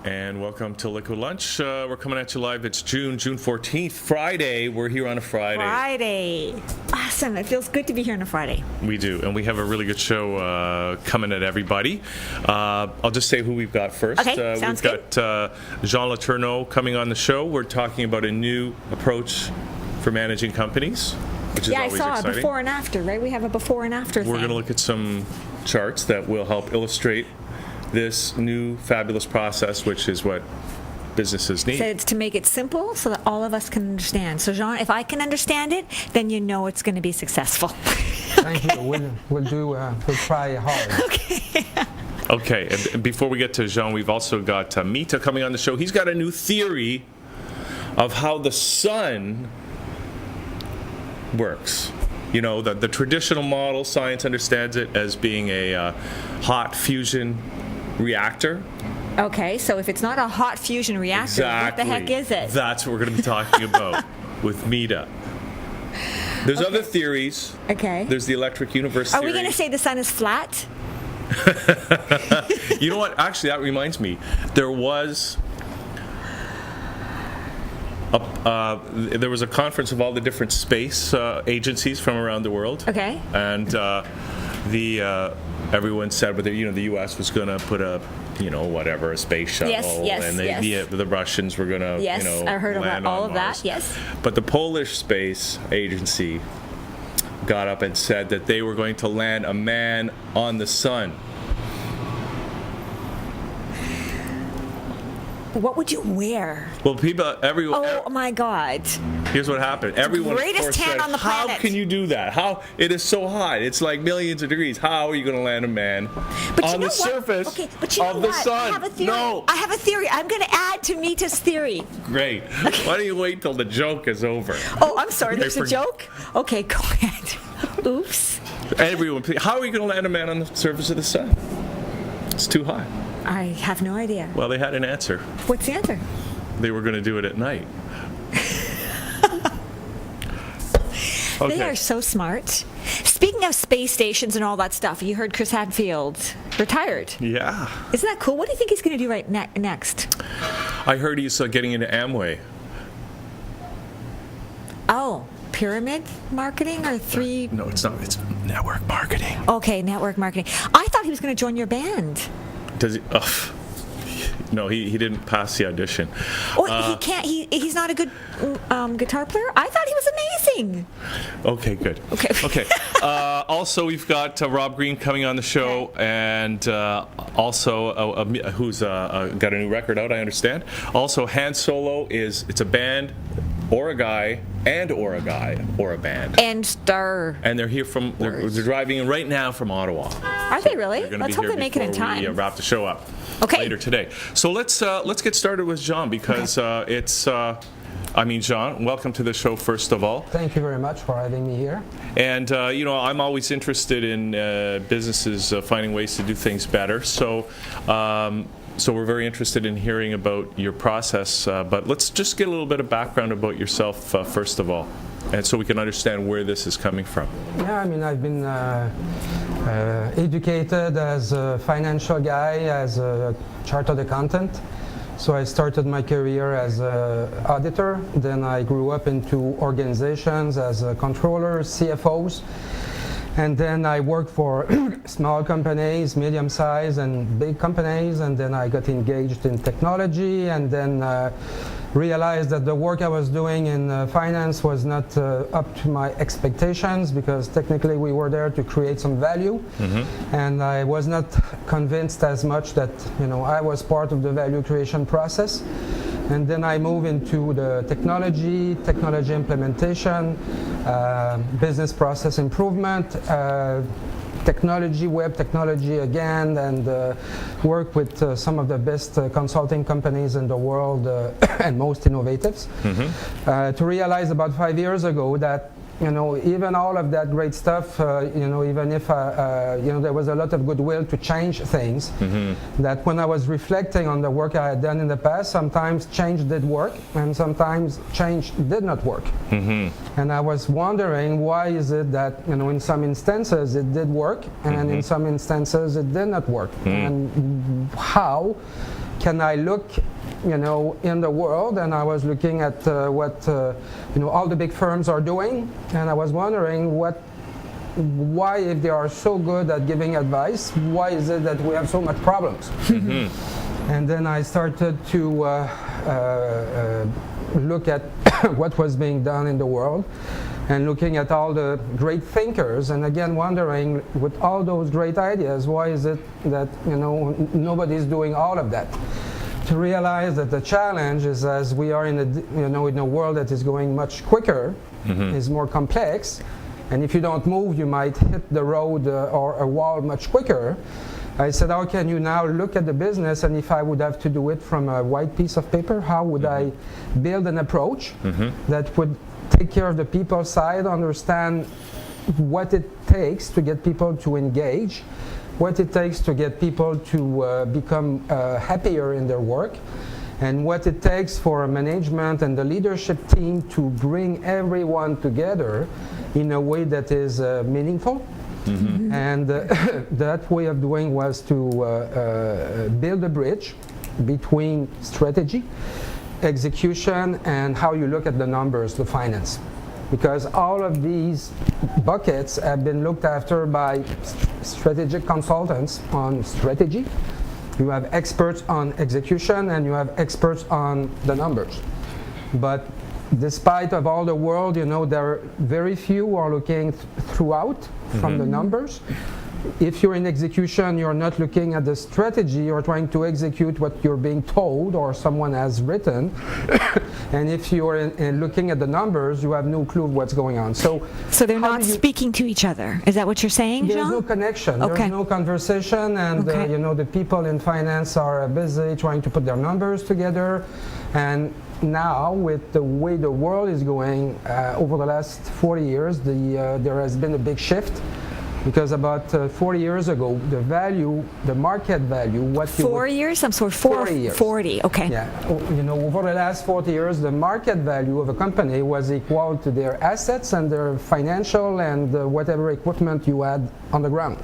And welcome to Liquid Lunch. We're coming at you live. It's June 14th, Friday. We're here on a Friday. Awesome. It feels good to be here on a Friday. We do. And we have a really good show coming at everybody. I'll just say who we've got first. Okay, sounds good. We've got Jean Letourneau coming on the show. We're talking about a new approach for managing companies, which is always exciting. I saw a before and after, right? We have a before and after thing. We're going to look at some charts that will help illustrate this new fabulous process, which is what businesses need. So it's to make it simple so that all of us can understand. So Jean, if I can understand it, then you know it's going to be successful. Thank you. We'll try hard. Okay. Okay, and before we get to Jean, we've also got Mita coming on the show. He's got a new theory of how the sun works. You know, the traditional model, science understands it as being a hot fusion reactor. Okay, so if it's not a hot fusion reactor, What the heck is it? That's what we're going to be talking about with Mita. There's other theories. Okay. There's the electric universe theory. Are we going to say the sun is flat? You know what? Actually, that reminds me. There was a conference of all the different space agencies from around the world. Okay. And everyone said, the U.S. was going to put a space shuttle. Yes, and yes. The Russians were going to, I heard about all of Mars. that. Yes. But the Polish space agency got up and said that they were going to land a man on the sun. What would you wear? Well, everyone. Oh my God! Here's what happened. Everyone, greatest of course, tan said, on the planet. How can you do that? How it is so hot? It's like millions of degrees. How are you going to land a man on the surface of the sun? I have a theory. No. I have a theory. I'm going to add to Mita's theory. Great. Okay. Why don't you wait till the joke is over? Oh, I'm sorry. There's a joke. Okay, go ahead. Oops. Everyone, how are you going to land a man on the surface of the sun? It's too hot. I have no idea. Well, they had an answer. What's the answer? They were going to do it at night. Okay. They are so smart. Speaking of space stations and all that stuff, you heard Chris Hadfield retired. Yeah. Isn't that cool? What do you think he's going to do right next? I heard he's getting into Amway. Oh, pyramid marketing or three? No, it's not. It's network marketing. Okay, network marketing. I thought he was going to join your band. Does he? No, he didn't pass the audition. Oh, he can't. He's not a good guitar player. I thought he was amazing. Okay, good. Okay. Also, we've got Rob Green coming on the show, and also who's got a new record out, I understand. Also, Han Solo it's a band, or a guy, or a band. And Star. And they're here they're driving in right now from Ottawa. Are they really? Let's hope they make it in time. We wrap the show up later today. So let's get started with Jean, because Jean, welcome to the show, first of all. Thank you very much for having me here. And, I'm always interested in businesses finding ways to do things better. So we're very interested in hearing about your process. But let's just get a little bit of background about yourself, first of all, and so we can understand where this is coming from. Yeah, I've been educated as a financial guy, as a chartered accountant. So I started my career as an auditor. Then I grew up into organizations as controllers, CFOs. And then I worked for small companies, medium-sized and big companies. And then I got engaged in technology, and then realized that the work I was doing in finance was not up to my expectations, because technically we were there to create some value. Mm-hmm. And I was not convinced as much that I was part of the value creation process. And then I moved into the technology implementation, business process improvement, technology, web technology again, and work with some of the best consulting companies in the world and most innovatives. Mm-hmm. To realize about 5 years ago that even all of that great stuff, even if there was a lot of goodwill to change things, mm-hmm. that when I was reflecting on the work I had done in the past, sometimes change did work and sometimes change did not work. Mm-hmm. And I was wondering, why is it that in some instances it did work and mm-hmm. in some instances it did not work, mm-hmm. and how can I look, in the world, and I was looking at what all the big firms are doing, and I was wondering why, if they are so good at giving advice, why is it that we have so much problems? And then I started to look at what was being done in the world, and looking at all the great thinkers, and again wondering, with all those great ideas, why is it that nobody's doing all of that? To realize that the challenge is, as we are in a world that is going much quicker, is more complex, and if you don't move, you might hit the road or a wall much quicker. I said, how can you now look at the business, and if I would have to do it from a white piece of paper, how would I build an approach that would take care of the people side, understand what it takes to get people to engage, what it takes to get people to become happier in their work, and what it takes for management and the leadership team to bring everyone together in a way that is meaningful. And that way of doing was to build a bridge between strategy, execution, and how you look at the numbers, the finance. Because all of these buckets have been looked after by strategic consultants on strategy. You have experts on execution, and you have experts on the numbers. But despite of all the world, there are very few who are looking throughout from the numbers. If you're in execution, you're not looking at the strategy, you're trying to execute what you're being told or someone has written. And if you're in looking at the numbers, you have no clue what's going on. So they're not speaking to each other. Is that what you're saying, Jean? There's no connection. Okay. There's no conversation, and the people in finance are busy trying to put their numbers together. And now, with the way the world is going, over the last 40 years, there has been a big shift. Because about 40 years ago, the market value, what you 4 years? I'm sorry, 40 years. 40, okay. Yeah, over the last 40 years, the market value of a company was equal to their assets and their financial and whatever equipment you had on the ground.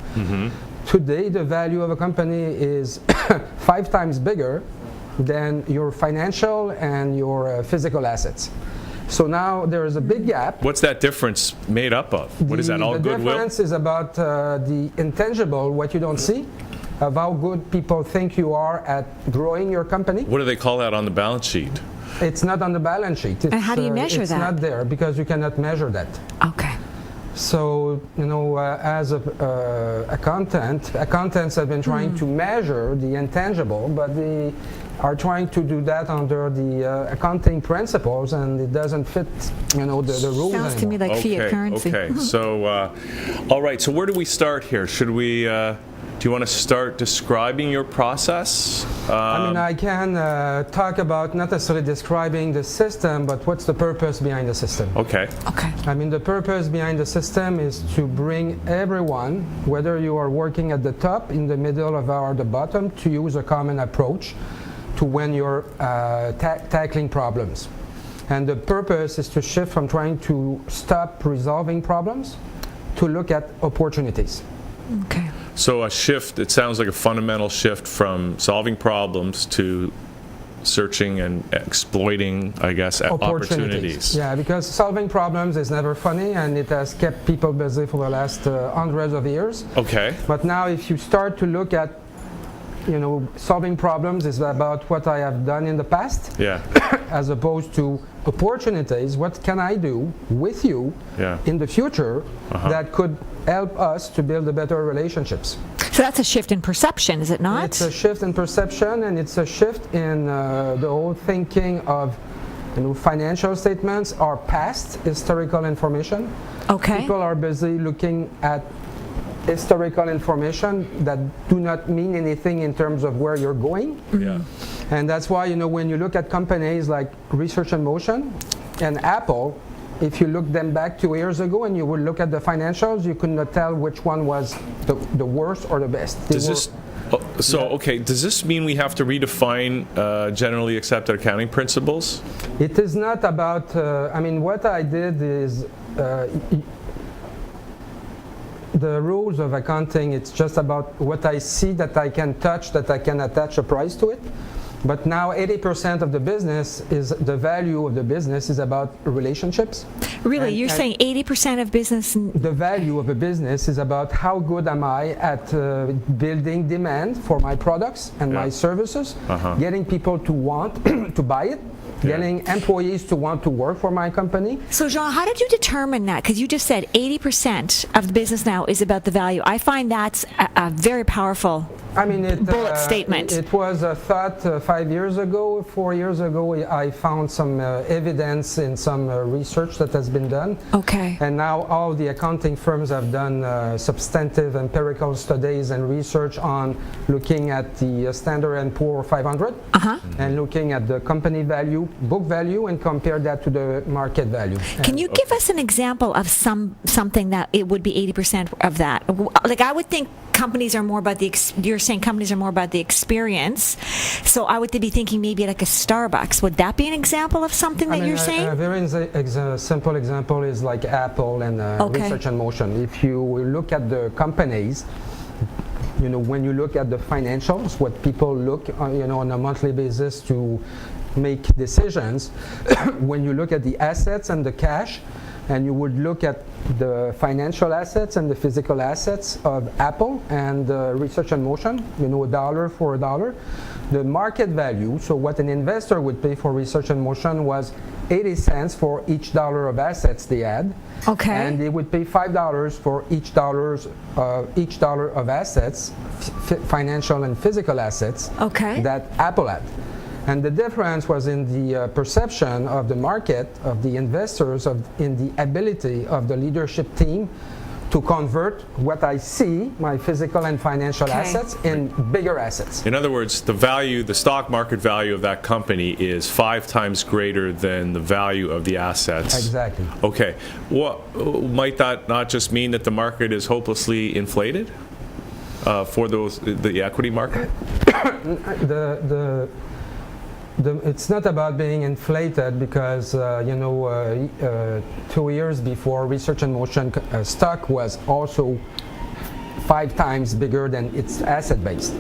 Today, the value of a company is 5 times bigger than your financial and your physical assets. So now there is a big gap. What's that difference made up of? What is that, all goodwill? The difference is about the intangible, what you don't see, of how good people think you are at growing your company. What do they call that on the balance sheet? It's not on the balance sheet. And how do you measure that? It's not there because you cannot measure that. Okay. So, as accountants have been trying to measure the intangible, but they are trying to do that under the accounting principles, and it doesn't fit, the rules anymore. Sounds to me like fiat currency. Okay, so, all right, so where do we start here? Should we, do you want to start describing your process? I can talk about not necessarily describing the system, but what's the purpose behind the system. Okay. Okay. The purpose behind the system is to bring everyone, whether you are working at the top, in the middle, or the bottom, to use a common approach to when you're tackling problems. And the purpose is to shift from trying to stop resolving problems to look at opportunities. Okay. So a shift, it sounds like a fundamental shift from solving problems to searching and exploiting, I guess, opportunities. Yeah, because solving problems is never funny, and it has kept people busy for the last hundreds of years. Okay. But now if you start to look at, solving problems is about what I have done in the past, as opposed to opportunities. What can I do with you in the future that could help us to build a better relationships? So that's a shift in perception, is it not? It's a shift in perception, and it's a shift in the whole thinking of financial statements are past historical information. Okay. People are busy looking at historical information that do not mean anything in terms of where you're going. Yeah. And that's why, when you look at companies like Research in Motion and Apple, if you look them back 2 years ago and you would look at the financials, you could not tell which one was the worst or the best. Does this mean we have to redefine generally accepted accounting principles? It is not about, what I did is, the rules of accounting, it's just about what I see that I can touch, that I can attach a price to it. But now 80% of the business is the value of the business is about relationships. Really, you're saying 80% of business? The value of a business is about how good am I at building demand for my products and my services, getting people to want to buy it, getting employees to want to work for my company. So Jean, how did you determine that? Because you just said 80% of the business now is about the value. I find that's a very powerful bullet statement. It was a thought 5 years ago, 4 years ago. I found some evidence in some research that has been done. Okay. And now all the accounting firms have done substantive empirical studies and research on looking at the Standard & Poor 500 and looking at the company value, book value, and compare that to the market value. Can you give us an example of something that it would be 80% of that? Like, I would think companies are more about you're saying companies are more about the experience, so I would be thinking maybe like a Starbucks. Would that be an example of something that you're saying? A very simple example is like Apple and Research and Motion. If you look at the companies, when you look at the financials, what people look on a monthly basis to make decisions, when you look at the assets and the cash, and you would look at the financial assets and the physical assets of Apple and Research and Motion, $1 for $1. The market value, so what an investor would pay for Research and Motion, was 80 cents for each dollar of assets they had. Okay. And they would pay $5 for each dollar of assets, financial and physical assets, that Apple had. And the difference was in the perception of the market, of the investors, in the ability of the leadership team to convert what I see, my physical and financial assets, in bigger assets. In other words, the stock market value of that company is 5 times greater than the value of the assets. Exactly. Okay. Might that not just mean that the market is hopelessly inflated for the equity market? It's not about being inflated because 2 years before, Research and Motion stock was also 5 times bigger than its asset base.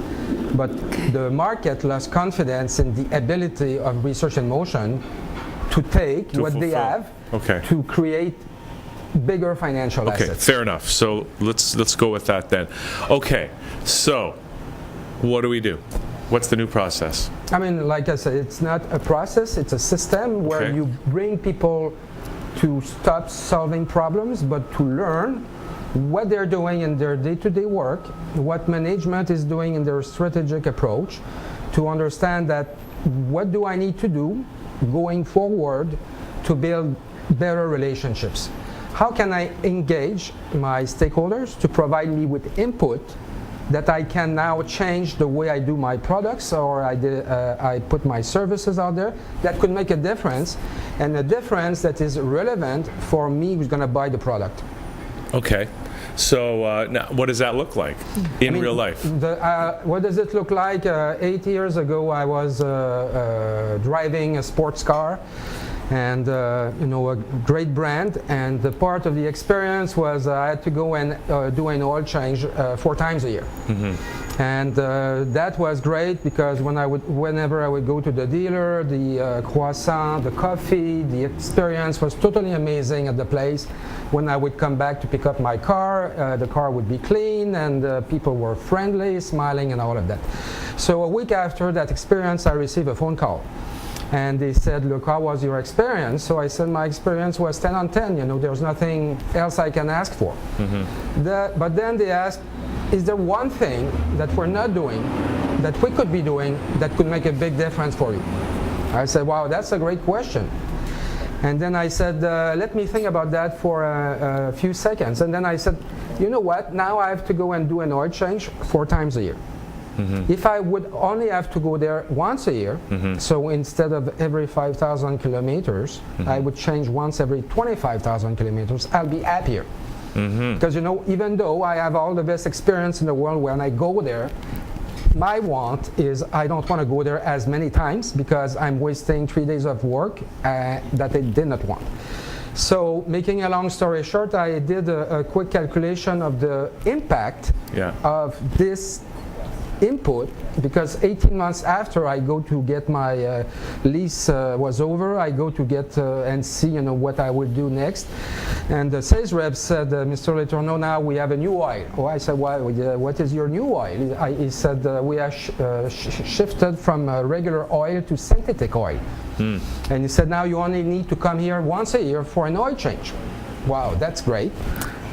But the market lost confidence in the ability of Research and Motion to take what they have to create bigger financial assets. Okay, fair enough. So let's go with that then. Okay, so what do we do? What's the new process? Like I said, it's not a process, it's a system where you bring people to stop solving problems, but to learn what they're doing in their day-to-day work, what management is doing in their strategic approach, to understand that what do I need to do going forward to build better relationships? How can I engage my stakeholders to provide me with input that I can now change the way I do my products, or I put my services out there that could make a difference, and a difference that is relevant for me who's going to buy the product. Okay. So now, what does that look like in real life? What does it look like? 8 years ago, I was driving a sports car, and a great brand, and the part of the experience was I had to go and do an oil change 4 times a year. And that was great because whenever I would go to the dealer, the croissant, the coffee, the experience was totally amazing at the place. When I would come back to pick up my car, the car would be clean, and people were friendly, smiling, and all of that. So a week after that experience, I received a phone call. And they said, look, how was your experience? So I said, my experience was 10 on 10. There's nothing else I can ask for. But then they asked, is there one thing that we're not doing, that we could be doing, that could make a big difference for you? I said, wow, that's a great question. And then I said, let me think about that for a few seconds. And then I said, you know what? Now I have to go and do an oil change 4 times a year. If I would only have to go there once a year, so instead of every 5,000 kilometers, I would change once every 25,000 kilometers, I'll be happier. Because even though I have all the best experience in the world, when I go there, my want is I don't want to go there as many times because I'm wasting 3 days of work that I did not want. So making a long story short, I did a quick calculation of the impact of this input, because 18 months after I go to get my lease was over, I go to get and see what I will do next. And the sales rep said, Mr. Letourneau, now we have a new oil. Oh, I said, why? What is your new oil? He said, we are shifted from regular oil to synthetic oil. And he said, now you only need to come here once a year for an oil change. Wow, that's great.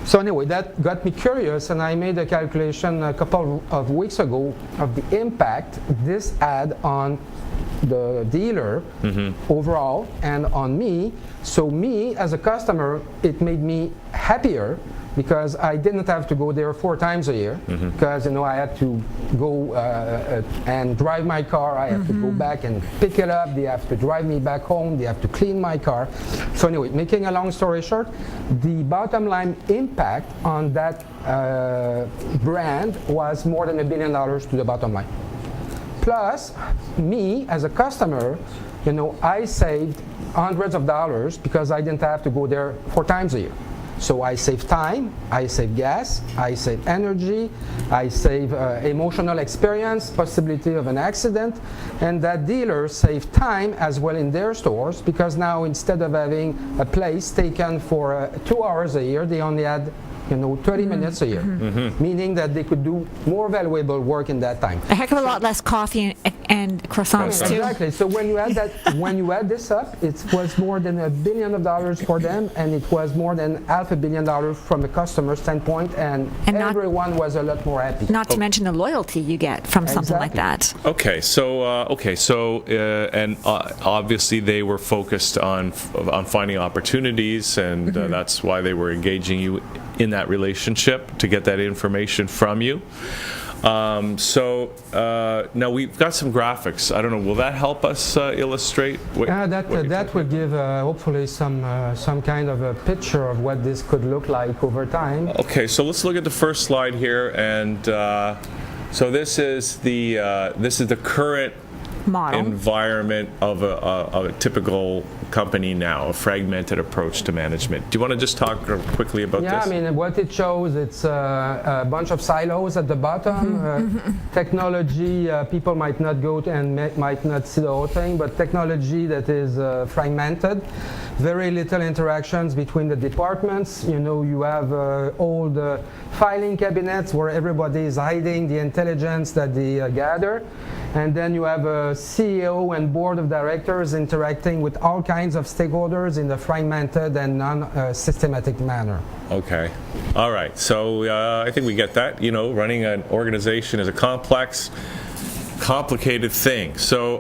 So anyway, that got me curious, and I made a calculation a couple of weeks ago of the impact this had on the dealer overall and on me. So me, as a customer, it made me happier because I didn't have to go there 4 times a year because I had to go and drive my car. I have to go back and pick it up. They have to drive me back home. They have to clean my car. So anyway, making a long story short, the bottom line impact on that brand was more than $1 billion to the bottom line. Plus, me as a customer, I saved hundreds of dollars because I didn't have to go there 4 times a year. So I save time, I save gas, I save energy, I save emotional experience, possibility of an accident, and that dealers save time as well in their stores because now instead of having a place taken for 2 hours a year, they only had 30 minutes a year, meaning that they could do more valuable work in that time. A heck of a lot less coffee and croissants too. Exactly. So when you add that, when you add this up, it was more than $1 billion for them, and it was more than $500 million from a customer standpoint, and everyone was a lot more happy. Not to mention the loyalty you get from something like that. Okay, so obviously they were focused on finding opportunities, and that's why they were engaging you in that relationship to get that information from you. Now we've got some graphics. I don't know, will that help us illustrate? That will give hopefully some kind of a picture of what this could look like over time. Okay, so let's look at the first slide here, and so this is the current model environment of a typical company now, a fragmented approach to management. Do you want to just talk quickly about this? Yeah, I mean, what it shows, it's a bunch of silos at the bottom. Technology, people might not go to and might not see the whole thing, but technology that is fragmented. Very little interactions between the departments. You have all the filing cabinets where everybody is hiding the intelligence that they gather. And then you have a CEO and board of directors interacting with all kinds of stakeholders in a fragmented and non-systematic manner. Okay. All right. So I think we get that. Running an organization is a complex, complicated thing. So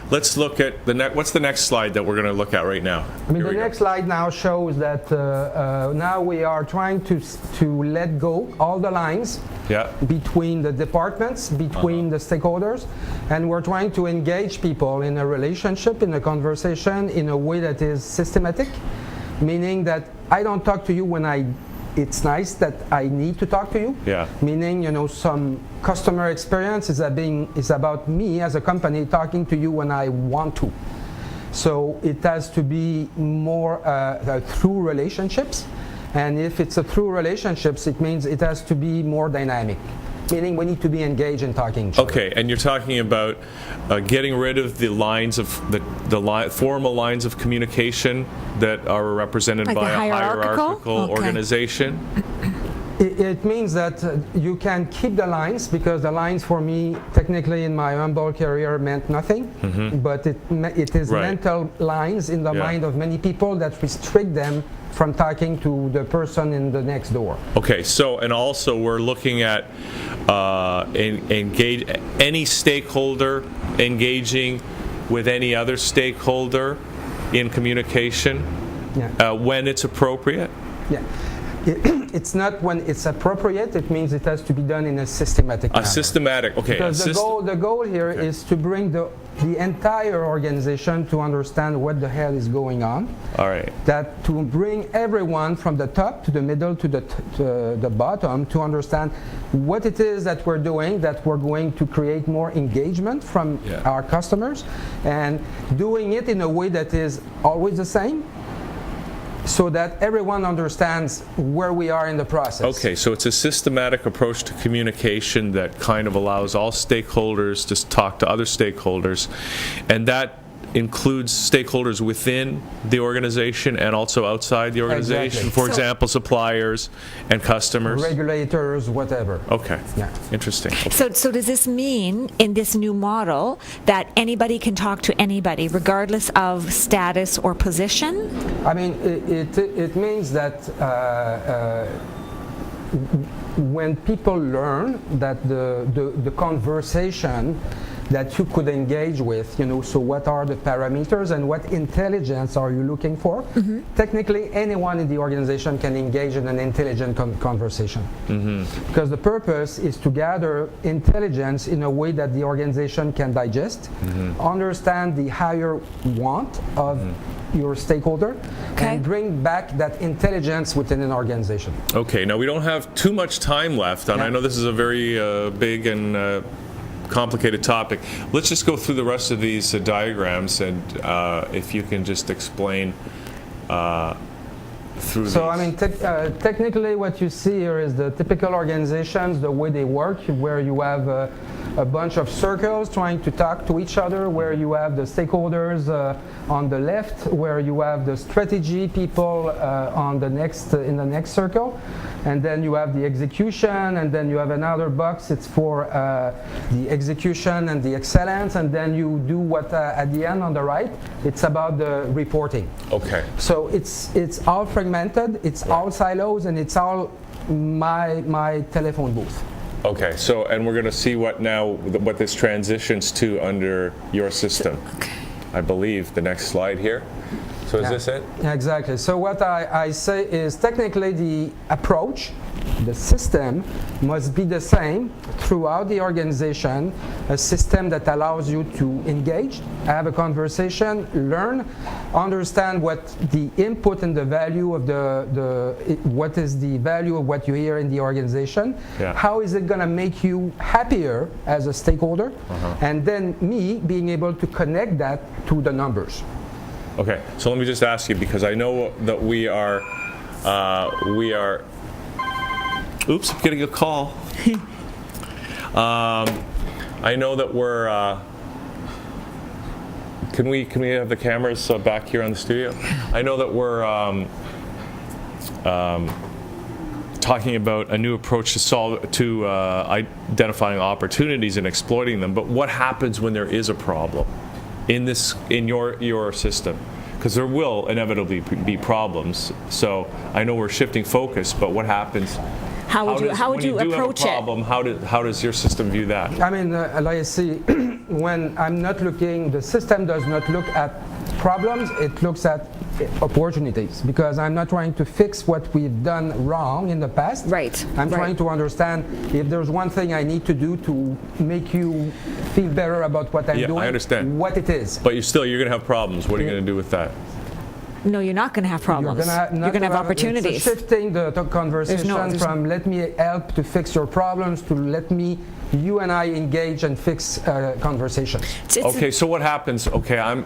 let's look at what's the next slide that we're going to look at right now? I mean, the next slide now shows that now we are trying to let go all the lines between the departments, between the stakeholders, and we're trying to engage people in a relationship, in a conversation, in a way that is systematic, meaning that I don't talk to you when it's nice that I need to talk to you. Yeah. Meaning, some customer experience is about me as a company talking to you when I want to. So it has to be more through relationships. And if it's a through relationships, it means it has to be more dynamic. Meaning we need to be engaged in talking. Okay, and you're talking about getting rid of the lines of the formal lines of communication that are represented by a hierarchical organization. It means that you can keep the lines, because the lines for me, technically in my humble career, meant nothing. But it is mental lines in the mind of many people that restrict them from talking to the person in the next door. Okay, so, and also we're looking at engage any stakeholder engaging with any other stakeholder in communication when it's appropriate. Yeah. It's not when it's appropriate. It means it has to be done in a systematic manner. Systematic, okay. Because the goal here is to bring the entire organization to understand what the hell is going on. All right. That to bring everyone from the top to the middle to the bottom to understand what it is that we're doing, that we're going to create more engagement from our customers, and doing it in a way that is always the same. so that everyone understands where we are in the process. Okay, so it's a systematic approach to communication that kind of allows all stakeholders to talk to other stakeholders, and that includes stakeholders within the organization and also outside the organization. Exactly. For example, suppliers and customers. Regulators, whatever. Okay. Yeah. Interesting. So does this mean in this new model that anybody can talk to anybody regardless of status or position? I mean, it means that when people learn that the conversation that you could engage with, so what are the parameters and what intelligence are you looking for? Mm-hmm. Technically, anyone in the organization can engage in an intelligent conversation. Mm-hmm. Because the purpose is to gather intelligence in a way that the organization can digest, mm-hmm. understand the higher want of your stakeholder, and bring back that intelligence within an organization. Okay, now we don't have too much time left, and I know this is a very big and complicated topic. Let's just go through the rest of these diagrams, and if you can just explain through these. So I mean, technically what you see here is the typical organizations, the way they work, where you have a bunch of circles trying to talk to each other, where you have the stakeholders on the left, where you have the strategy people on the next in the next circle, and then you have the execution, and then you have another box. It's for the execution and the excellence, and then you do what at the end on the right. It's about the reporting. Okay. So it's all fragmented, it's all silos, and it's all my telephone booth. Okay, so and we're going to see what this transitions to under your system. Okay. I believe the next slide here. So is this it? Yeah, exactly. So what I say is technically the approach, the system must be the same throughout the organization, a system that allows you to engage, have a conversation, learn, understand what the input and the value of what is the value of what you hear in the organization, how is it going to make you happier as a stakeholder, and then me being able to connect that to the numbers. Okay, so let me just ask you, because I know that we are oops, I'm getting a call. I know that we're can we have the cameras back here on the studio? I know that we're talking about a new approach to identifying opportunities and exploiting them, but what happens when there is a problem in your system? Because there will inevitably be problems. So I know we're shifting focus, but what happens? How would you approach it? How does your system view that? I mean, like I see, when I'm not looking, the system does not look at problems, it looks at opportunities, because I'm not trying to fix what we've done wrong in the past. Right. I'm trying to understand if there's one thing I need to do to make you feel better about what I'm doing. I understand. What it is. But you're going to have problems. What are you going to do with that? No, you're not going to have problems. You're going to have opportunities. It's shifting the conversation from let me help to fix your problems to you and I engage and fix conversations. Okay, so what happens? Okay, I'm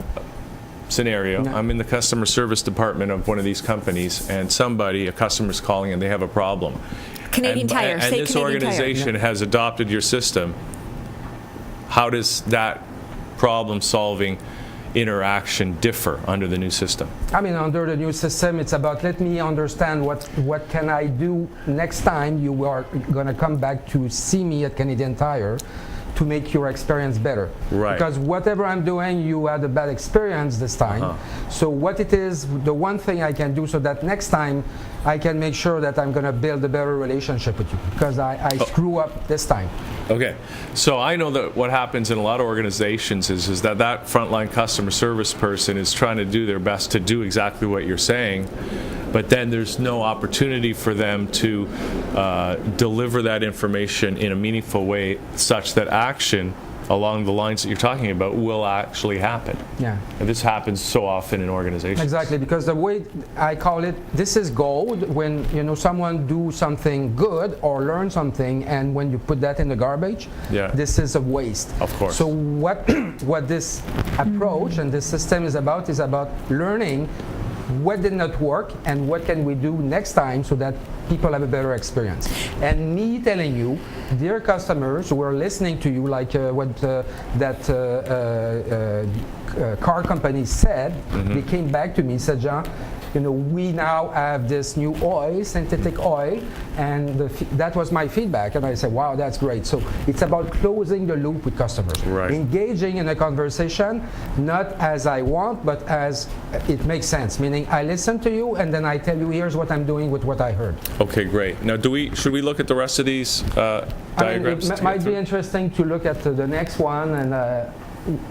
in the customer service department of one of these companies, and a customer's calling and they have a problem. Canadian Tire. And this organization has adopted your system. How does that problem-solving interaction differ under the new system? I mean, under the new system, it's about let me understand what can I do next time you are going to come back to see me at Canadian Tire to make your experience better. Right. Because whatever I'm doing, you had a bad experience this time. So what it is, the one thing I can do so that next time I can make sure that I'm going to build a better relationship with you because I screw up this time. Okay, so I know that what happens in a lot of organizations is that frontline customer service person is trying to do their best to do exactly what you're saying, but then there's no opportunity for them to deliver that information in a meaningful way such that action along the lines that you're talking about will actually happen. Yeah. And this happens so often in organizations. Exactly, because the way I call it, this is gold when someone do something good or learn something, and when you put that in the garbage, this is a waste. Of course. So what this approach and this system is about learning what did not work and what can we do next time so that people have a better experience. And me telling you, dear customers who are listening to you, like what that car company said, they came back to me and said, Jean, we now have this new oil, synthetic oil, and that was my feedback. And I said, wow, that's great. So it's about closing the loop with customers, engaging in a conversation, not as I want, but as it makes sense. Meaning, I listen to you, and then I tell you, here's what I'm doing with what I heard. Okay, great. Now, should we look at the rest of these diagrams? It might be interesting to look at the next one, and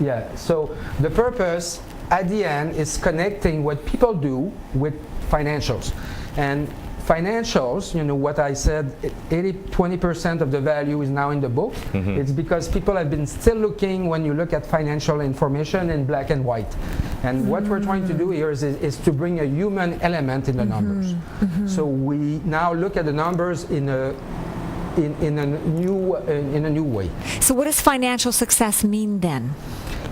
yeah. So the purpose at the end is connecting what people do with financials. And financials, what I said, 20% of the value is now in the book. It's because people have been still looking, when you look at financial information, in black and white. And what we're trying to do here is to bring a human element in the numbers. So we now look at the numbers in a new way. So what does financial success mean then?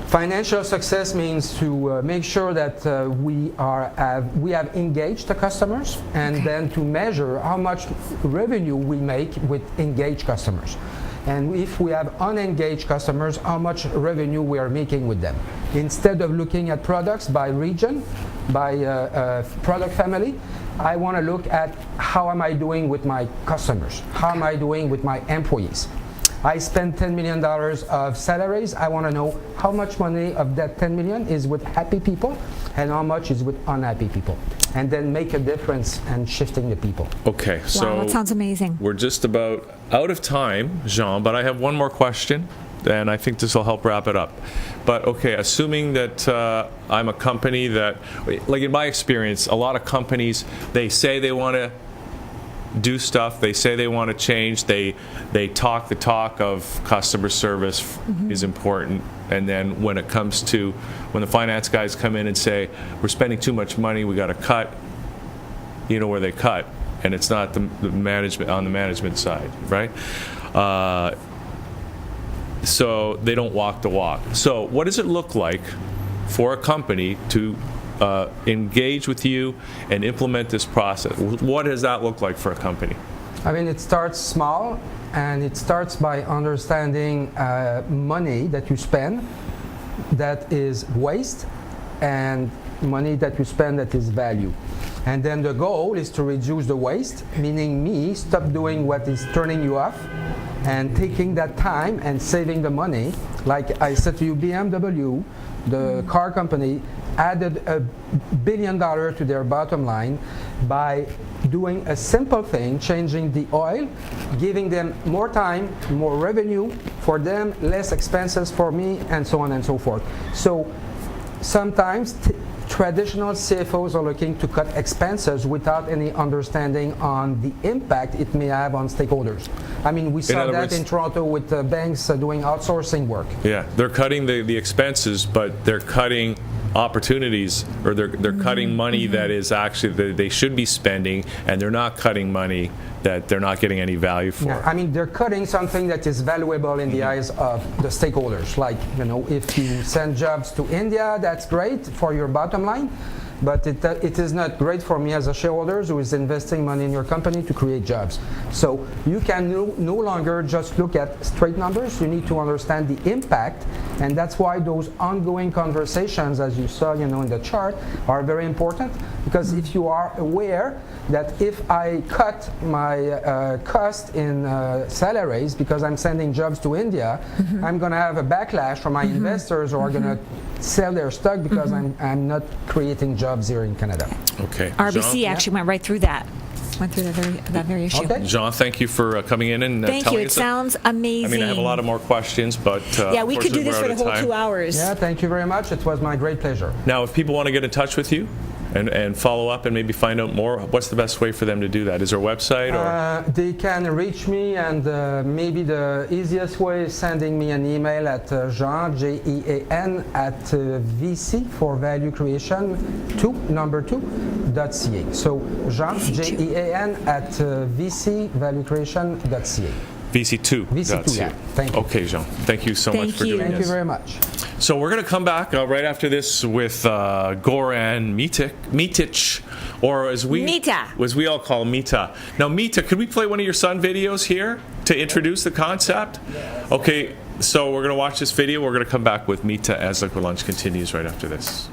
Financial success means to make sure that we have engaged the customers, and then to measure how much revenue we make with engaged customers. And if we have unengaged customers, how much revenue we are making with them. Instead of looking at products by region, by product family, I want to look at how am I doing with my customers? How am I doing with my employees? I spend $10 million of salaries. I want to know how much money of that 10 million is with happy people and how much is with unhappy people. And then make a difference and shifting the people. Okay, so wow, that sounds amazing. We're just about out of time, Jean, but I have one more question, and I think this will help wrap it up. But okay, assuming that I'm a company that, like in my experience, a lot of companies, they say they want to do stuff, they say they want to change, they talk the talk of customer service is important, and then when it comes to when the finance guys come in and say we're spending too much money, we got to cut, where they cut, and it's not the management on the management side, right? So they don't walk the walk. So what does it look like for a company to engage with you and implement this process? What does that look like for a company? I mean, it starts small, and it starts by understanding money that you spend that is waste and money that you spend that is value. And then the goal is to reduce the waste, meaning stop doing what is turning you off and taking that time and saving the money. Like I said to you, BMW, the car company, added $1 billion to their bottom line by doing a simple thing, changing the oil, giving them more time, more revenue for them, less expenses for me, and so on and so forth. So sometimes traditional CFOs are looking to cut expenses without any understanding on the impact it may have on stakeholders. I mean, we saw that in Toronto with banks doing outsourcing work. Yeah, they're cutting the expenses, but they're cutting opportunities, or they're cutting money that is actually they should be spending, and they're not cutting money that they're not getting any value for. Yeah, I mean, they're cutting something that is valuable in the eyes of the stakeholders. Like, if you send jobs to India, that's great for your bottom line, but it is not great for me as a shareholder who is investing money in your company to create jobs. So you can no longer just look at straight numbers. You need to understand the impact, and that's why those ongoing conversations, as you saw, in the chart, are very important. Because if you are aware that if I cut my cost in salaries because I'm sending jobs to India, I'm going to have a backlash from my investors who are going to sell their stock because I'm not creating jobs here in Canada. Okay. RBC Jean? actually went right through that. Went through that very issue. Okay. Jean, thank you for coming in and Thank telling you. It us. sounds amazing. I mean, I have a lot of more questions, but yeah, we could do this for the whole time. 2 hours. Yeah, thank you very much. It was my great pleasure. Now, if people want to get in touch with you and follow up and maybe find out more, what's the best way for them to do that? Is there a website? Or? They can reach me, and maybe the easiest way is sending me an email at Jean, Jean, at VC for Value Creation 2.ca. So Jean, Jean, at VC Value Creation.ca. VC2. VC2, yeah. Thank you. Okay, Jean. Thank you so much Thank for you. doing Thank you this. very much. So we're going to come back right after this with Goran Mitic, or as we all call Mita. Now, Mita, could we play one of your son videos here to introduce the concept? Okay, so we're going to watch this video. We're going to come back with Mita as Liquid Lunch continues right after this.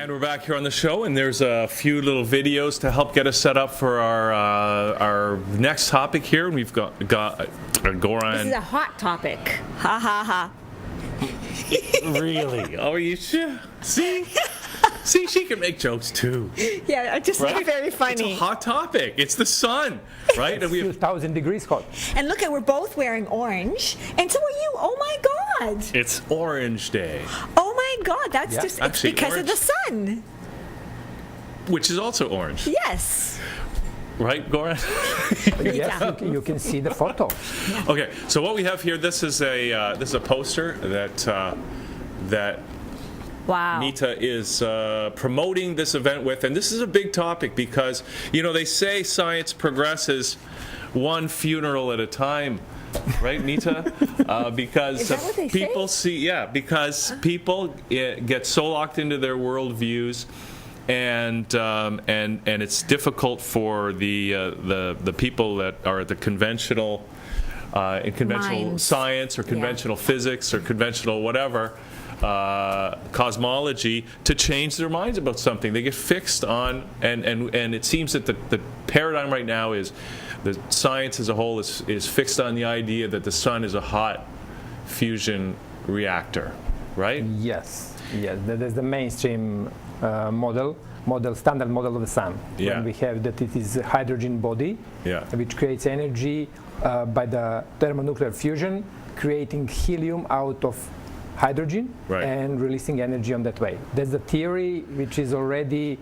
And we're back here on the show, and there's a few little videos to help get us set up for our next topic here. And we've got Goran. This is a hot topic. Ha ha ha. Really? Oh, are you sure? See? See, she can make jokes too. Yeah, I just Right? very It's funny. a hot topic. It's the sun, right? And It's 2,000 degrees hot. And look we're both wearing orange, and so are you. Oh my God. it's Orange Day, Oh my God. That's Yeah. just it's Actually, because orange. of the sun. which is also orange, Yes. right, Goran? Yes, you can see the photo. Okay, so what we have here, this is a poster that Wow. Nita is promoting this event with, and this is a big topic because, they say science progresses one funeral at a time, right, Nita? Because Is that what they people because people get so locked into their worldviews, and it's difficult for the people that are the conventional in conventional Minds. science or conventional physics or conventional whatever cosmology to change their minds about something. They get fixed on, and it seems that the paradigm right now is the science as a whole is fixed on the idea that the sun is a hot fusion reactor, right? Yes, that is the mainstream standard model of the sun. Yeah. When we have that it is a hydrogen body, Yeah. which creates energy by the thermonuclear fusion, creating helium out of hydrogen Right. and releasing energy on that way. That's the theory, which is already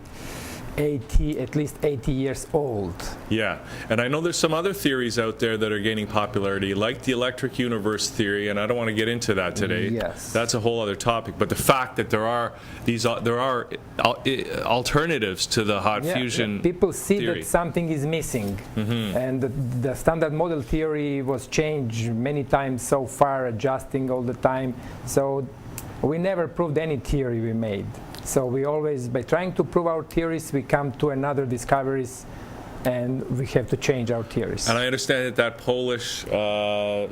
at least 80 years old. Yeah, and I know there's some other theories out there that are gaining popularity, like the electric universe theory, and I don't want to get into that today. Yes. That's a whole other topic. But the fact that there are alternatives to the hot fusion People see theory. that something is missing, and the standard model theory was changed many times so far, adjusting all the time. So we never proved any theory we made. So we always, by trying to prove our theories, we come to another discoveries, and we have to change our theories. And I understand that Polish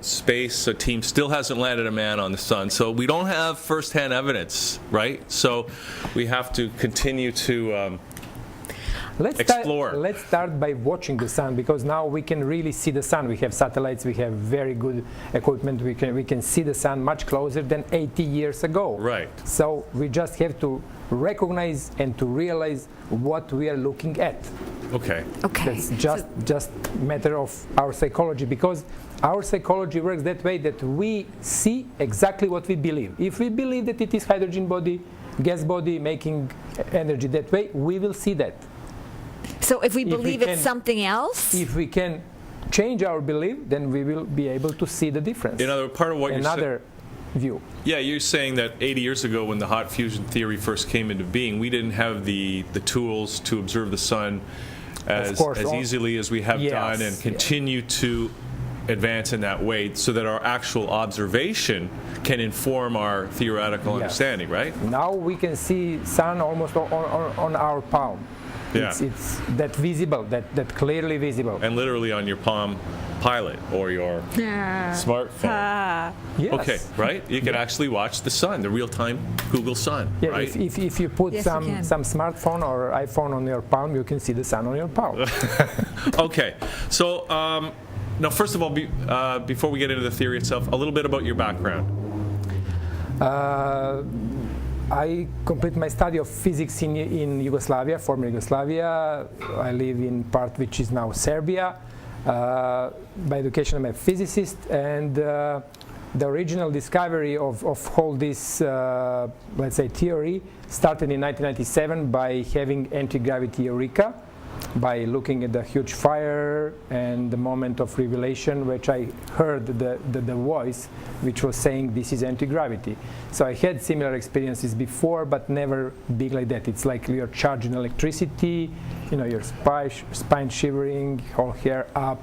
space team still hasn't landed a man on the sun, so we don't have first-hand evidence, right? So we have to continue to explore. Let's start by watching the sun, because now we can really see the sun. We have satellites, we have very good equipment. We can see the sun much closer than 80 years ago. Right. So we just have to recognize and to realize what we are looking at. Okay. Okay. That's just matter of our psychology, because our psychology works that way that we see exactly what we believe. If we believe that it is hydrogen body, gas body making energy that way, we will see that. So if we we believe can- it's something else, If we can change our belief, then we will be able to see the difference. Another part of what you're saying. Another view. Yeah, you're saying that 80 years ago when the hot fusion theory first came into being, we didn't have the tools to observe the sun as course, easily as we have Yes, done, and continue to advance in that way so that our actual observation can inform our theoretical Yes. understanding, right? Now we can see sun almost on our palm. Yeah. It's that visible, that clearly visible. And literally on your Palm Pilot or your smartphone. Yes. Okay, right? You can actually watch the sun, the real-time Google sun, Yeah, right? if you put Yes, you can. some smartphone or iPhone on your palm, you can see the sun on your palm. Okay, so now first of all, before we get into the theory itself, a little bit about your background. I complete my study of physics in Yugoslavia, former Yugoslavia. I live in part which is now Serbia. By education, I'm a physicist, and the original discovery of all this, let's say, theory started in 1997 by having anti-gravity eureka, by looking at the huge fire and the moment of revelation, which I heard the voice which was saying this is anti-gravity. So I had similar experiences before, but never big like that. It's like you're charging electricity, your spine shivering, whole hair up.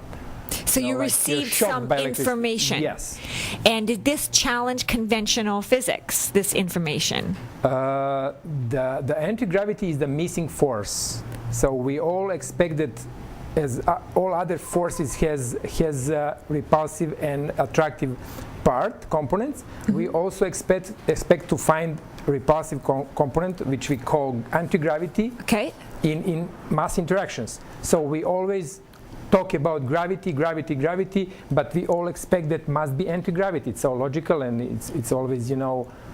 so you like you're received shocked some by electricity. information. Yes. And did this challenge conventional physics, this information? The anti-gravity is the missing force. So we all expect that, as all other forces has repulsive and attractive components. We also expect to find repulsive component, which we call anti-gravity, Okay. in mass interactions. So we always talk about gravity, gravity, gravity, but we all expect that must be anti-gravity. It's so logical, and it's always,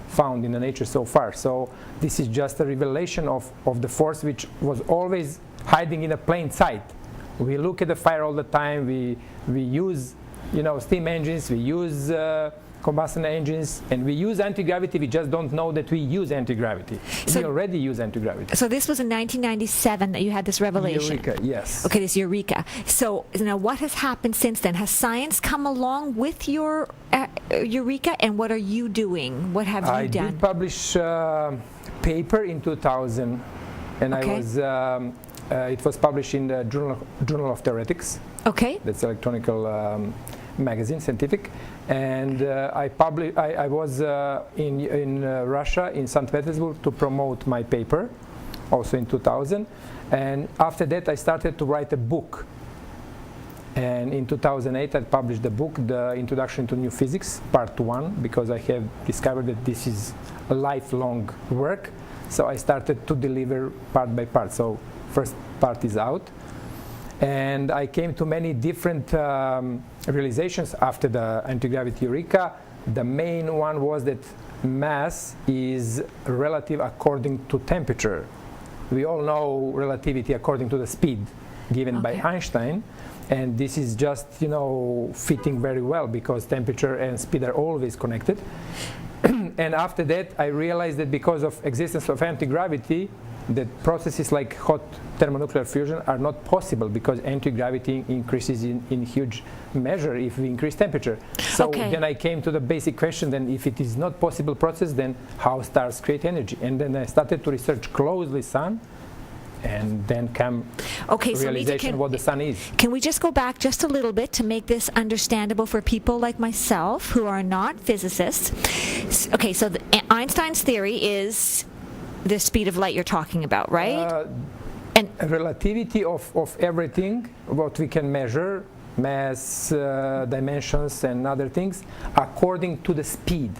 found in the nature so far. So this is just a revelation of the force which was always hiding in a plain sight. We look at the fire all the time. We use, steam engines. We use combustion engines, and we use anti-gravity. We just don't know that we use anti-gravity. We already use anti-gravity. So this was in 1997 that you had this revelation. Eureka, yes. Okay, this Eureka. So now what has happened since then? Has science come along with your Eureka, and what are you doing? What have you I done? did publish a paper in 2000, and Okay. it was published in the Journal of Theoretics. Okay. That's electronic magazine, scientific. And I was in Russia, in St. Petersburg, to promote my paper, also in 2000. And after that, I started to write a book. And in 2008, I published the book, The Introduction to New Physics, Part 1, because I have discovered that this is a lifelong work. So I started to deliver part by part. So first part is out. And I came to many different realizations after the anti-gravity Eureka. The main one was that mass is relative according to temperature. We all know relativity according to the speed given by Einstein. And this is just, fitting very well because temperature and speed are always connected. And after that, I realized that because of existence of anti-gravity, that processes like hot thermonuclear fusion are not possible because anti-gravity increases in huge measure if we increase temperature. So then I came to the basic question, then if it is not possible process, then how stars create energy? And then I started to research closely sun, and then come realization what the sun is. Can we just go back just a little bit to make this understandable for people like myself who are not physicists? Okay, so Einstein's theory is the speed of light you're talking about, right? And relativity of everything, what we can measure, mass, dimensions, and other things, according to the speed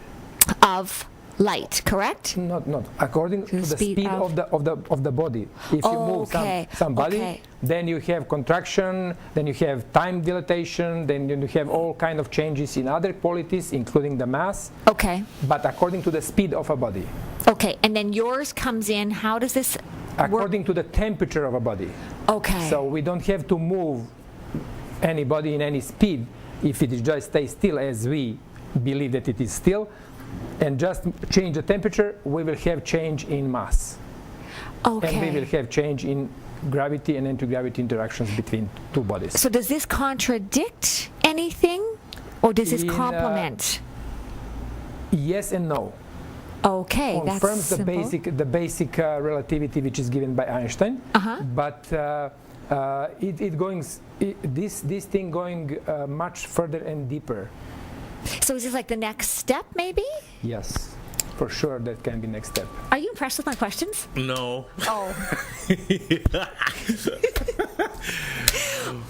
of light, correct? Not according to the speed of the body. If you move some body, then you have contraction, then you have time dilatation, then you have all kind of changes in other qualities, including the mass. Okay. But according to the speed of a body. Okay, and then yours comes in. How does this according to the temperature of a body. Okay. So we don't have to move any body in any speed if it just stays still as we believe that it is still, and just change the temperature, we will have change in mass. Okay. And we will have change in gravity and anti-gravity interactions between two bodies. So does this contradict anything, or does this complement? Yes and no. Okay, confirms that's the basic relativity which is given by Einstein, but this thing going much further and deeper. So is this like the next step, maybe? Yes, for sure that can be next step. Are you impressed with my questions? No. Oh.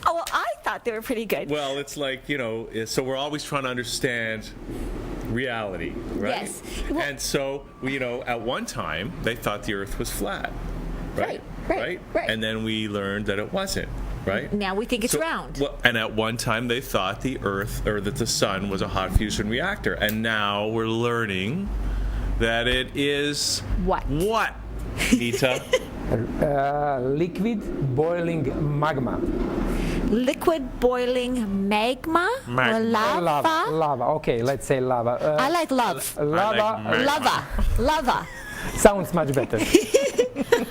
Oh, well, I thought they were pretty good. Well, it's like, so we're always trying to understand reality, right? Yes. Well, and so, at one time, they thought the Earth was flat, right? Right. And then we learned that it wasn't, right? Now we think it's round. Well, and at one time, they thought the Earth, or that the sun was a hot fusion reactor. And now we're learning that it is... What? What, Nita? Liquid boiling magma. Liquid boiling magma? Or lava? Lava. Okay, let's say lava. I like love. Lava. Sounds much better.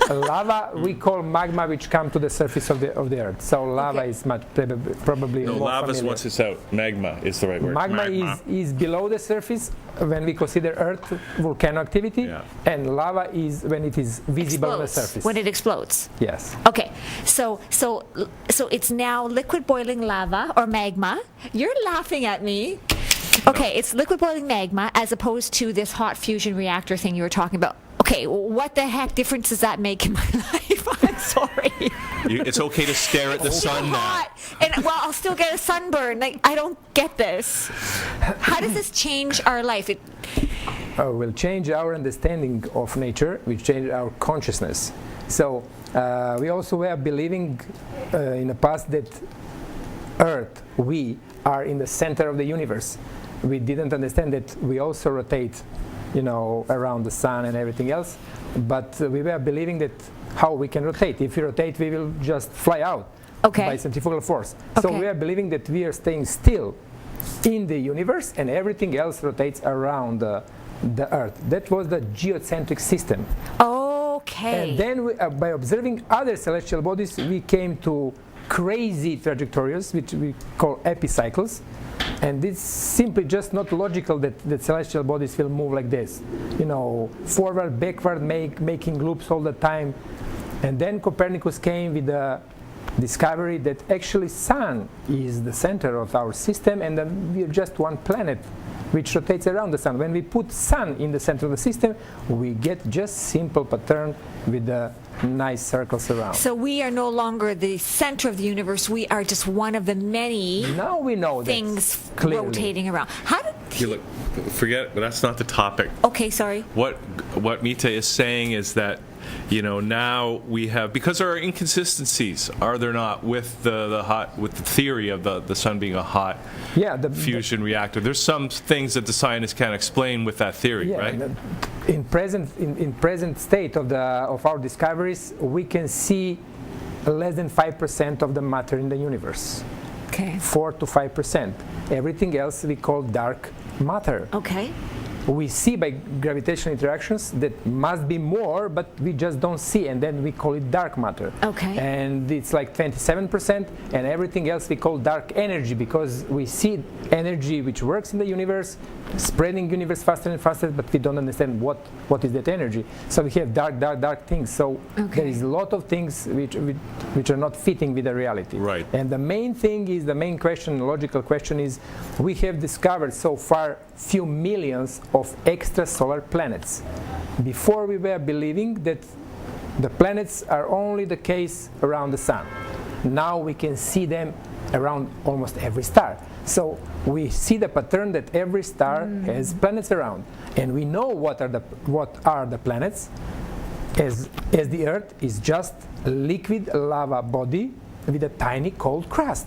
Lava we call magma, which come to the surface of the earth. So lava is much probably more lava's familiar. once it's out. Magma is the right word. Magma is below the surface when we consider Earth volcano activity, and lava is when it is visible on the surface. When it explodes. Yes. Okay, so it's now liquid boiling lava or magma. You're laughing at me. Okay, it's liquid boiling magma as opposed to this hot fusion reactor thing you were talking about. Okay, what the heck difference does that make in my life? I'm sorry. It's okay to stare at the sun now. And I'll still get a sunburn. Like, I don't get this. How does this change our life? will change our understanding of nature, will change our consciousness. So we also were believing in the past that Earth, we are in the center of the universe. We didn't understand that we also rotate, around the sun and everything else. But we were believing that how we can rotate. If we rotate, we will just fly out by centrifugal force. So we are believing that we are staying still in the universe and everything else rotates around the Earth. That was the geocentric system. Okay. And then by observing other celestial bodies, we came to crazy trajectories, which we call epicycles. And it's simply just not logical that celestial bodies will move like this. Forward, backward, making loops all the time. And then Copernicus came with the discovery that actually Sun is the center of our system, and then we are just one planet which rotates around the Sun. When we put Sun in the center of the system, we get just simple pattern with the nice circles around. So we are no longer the center of the universe. We are just one of the many now we know things clearly rotating around. How did Look, forget, but that's not the topic. Okay, sorry. What Mita is saying is that, now we have, because there are inconsistencies, are there not, with the theory of the sun being a hot fusion reactor. There's some things that the scientists can't explain with that theory, right? In present state of our discoveries, we can see less than 5% of the matter in the universe. Okay. 4 to 5%. Everything else we call dark matter. Okay. We see by gravitational interactions that must be more, but we just don't see, and then we call it dark matter. Okay. And it's like 27%, and everything else we call dark energy, because we see energy which works in the universe, spreading universe faster and faster, but we don't understand what is that energy. So we have dark things. So there is a lot of things which are not fitting with the reality. Right. And the main thing is, the main question, logical question is, we have discovered so far few millions of extrasolar planets. Before we were believing that the planets are only the case around the sun. Now we can see them around almost every star. So we see the pattern that every star has planets around, and we know what are the planets, as the Earth is just a liquid lava body with a tiny cold crust.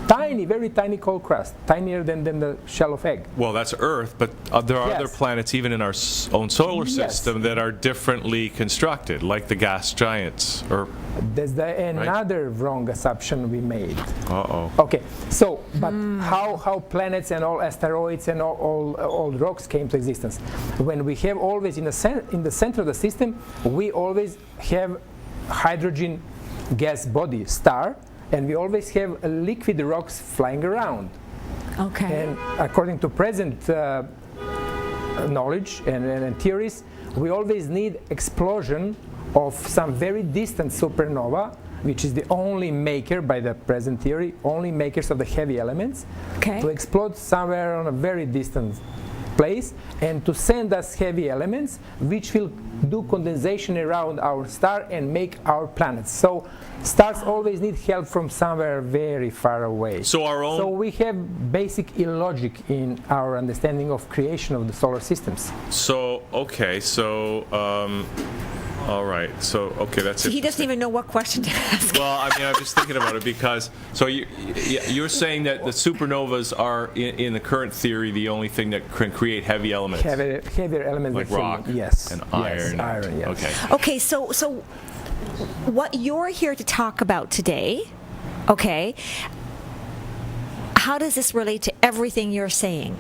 Tiny, very tiny cold crust, tinier than the shell of egg. Well, that's Earth, but there are other planets, even in our own solar system, that are differently constructed, like the gas giants. That's another wrong assumption we made. Uh-oh. Okay, so, but how planets and all asteroids and all rocks came to existence? When we have always in the center of the system, we always have hydrogen gas body, star, and we always have liquid rocks flying around. Okay. And according to present knowledge and theories, we always need explosion of some very distant supernova, which is the only maker, by the present theory, only makers of the heavy elements, to explode somewhere on a very distant place and to send us heavy elements which will do condensation around our star and make our planets. So stars always need help from somewhere very far away. So we have basic illogic in our understanding of creation of the solar systems. All right. So, that's it. He doesn't even know what question to ask. Well, I mean, I'm just thinking about it because, you're saying that the supernovas are, in the current theory, the only thing that can create heavy elements. Heavier elements like like rock and iron. Iron, yes. Okay. Okay, so what you're here to talk about today, how does this relate to everything you're saying?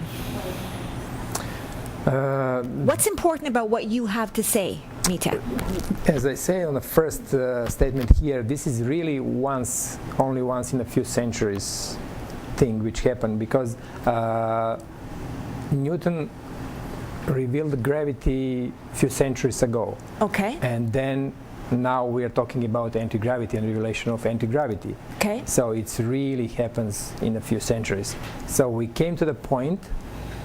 What's important about what you have to say, Mita? As I say on the first statement here, this is really only once in a few centuries thing which happened, because Newton revealed gravity a few centuries ago. Okay. And then now we are talking about anti-gravity and revelation of anti-gravity. Okay. So it really happens in a few centuries. So we came to the point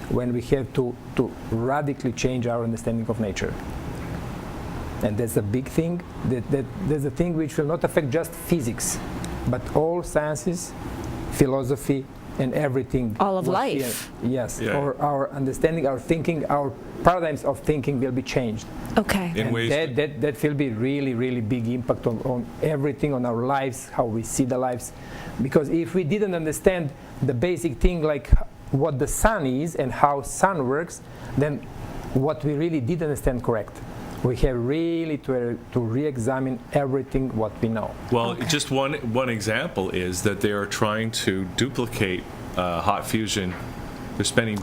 when we have to radically change our understanding of nature. And that's a big thing. That's a thing which will not affect just physics, but all sciences, philosophy, and everything. All of what we life. Yes, Yeah. or our understanding, our thinking, our paradigms of thinking will be changed. Okay. In And ways that will be really, really big impact on everything, on our lives, how we see the lives. Because if we didn't understand the basic thing like what the sun is and how sun works, then what we really did understand correct. We have really to re-examine everything what we know. Well, just one example is that they are trying to duplicate hot fusion. They're spending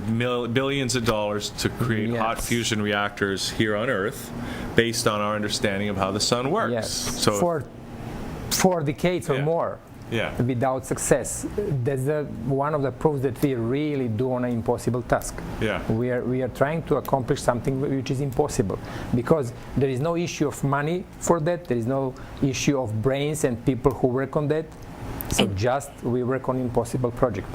billions of dollars to create hot Yes. fusion reactors here on Earth based on our understanding of how the sun works. Yes, So, for 4 decades or Yeah. more. yeah. Without success. That's one of the proofs that we really do on an impossible task. Yeah. We are trying to accomplish something which is impossible because there is no issue of money for that. There is no issue of brains and people who work on that. So just we work on impossible project.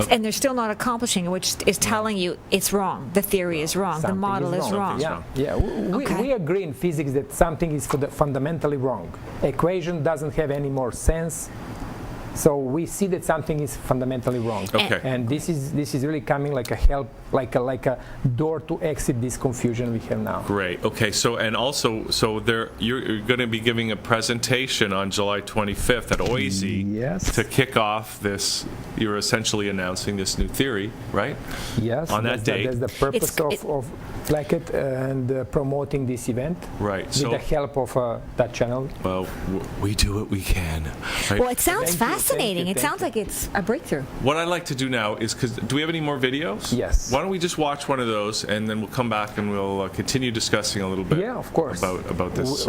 And they're still not accomplishing it, which is telling you it's wrong. The theory is wrong. Something the model is wrong. Yeah, yeah. Okay. We agree in physics that something is fundamentally wrong. Equation doesn't have any more sense. So we see that something is fundamentally wrong. Okay. And this is really coming like a help, like a door to exit this confusion we have now. Great. Okay. So you're going to be giving a presentation on July 25th at OISE Yes. to kick off this. You're essentially announcing this new theory, right? Yes. On that date. That's the purpose It's- of Placket and promoting this event Right. with So, the help of ThatChannel. well, we do what we can. Right? Well, it sounds Thank you, fascinating. thank It you. sounds like it's a breakthrough. What I'd like to do now is, do we have any more videos? Yes. Why don't we just watch one of those, and then we'll come back and we'll continue discussing a little bit. Yeah, of course. About this.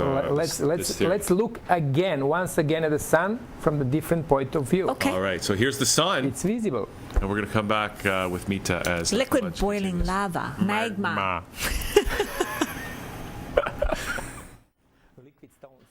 Let's theory. let's look once again at the sun from a different point of view. Okay. All right. So here's the sun, It's visible. and we're going to come back with Mita as Liquid let's boiling do this. lava, magma. Liquid stones.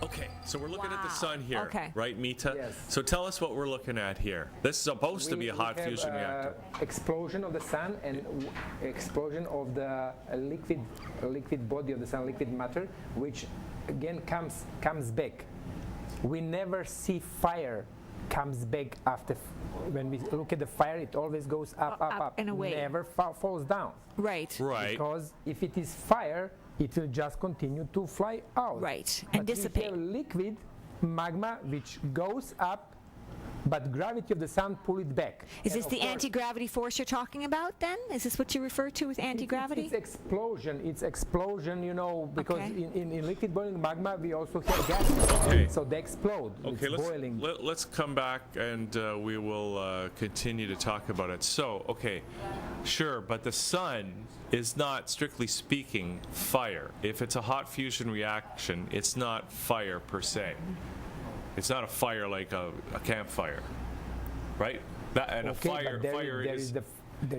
Okay, so we're looking at the Wow. sun here, Okay. right, Mita? Yes. So tell us what we're looking at here. This is supposed to be a hot have, fusion reactor. Explosion of the sun and explosion of the liquid body of the sun, liquid matter, which again comes back. We never see fire comes back after. When we look at the fire, it always goes up, up. and away. Never falls down. Right. Right. Because if it is fire, it will just continue to fly out. Right, and But dissipate. we have liquid magma which goes up, but gravity of the sun pull it back. Is And this of the course, anti-gravity force you're talking about then? Is this what you refer to with anti-gravity? It's explosion, you know, because Okay. in liquid boiling magma we also have gases. Okay. So they explode. Okay, it's boiling. let's come back and we will continue to talk about it. So, okay, sure, but the sun is not, strictly speaking, fire. If it's a hot fusion reaction, it's not fire per se. It's not a fire like a campfire, right? And a Okay, fire, but there, fire there is, there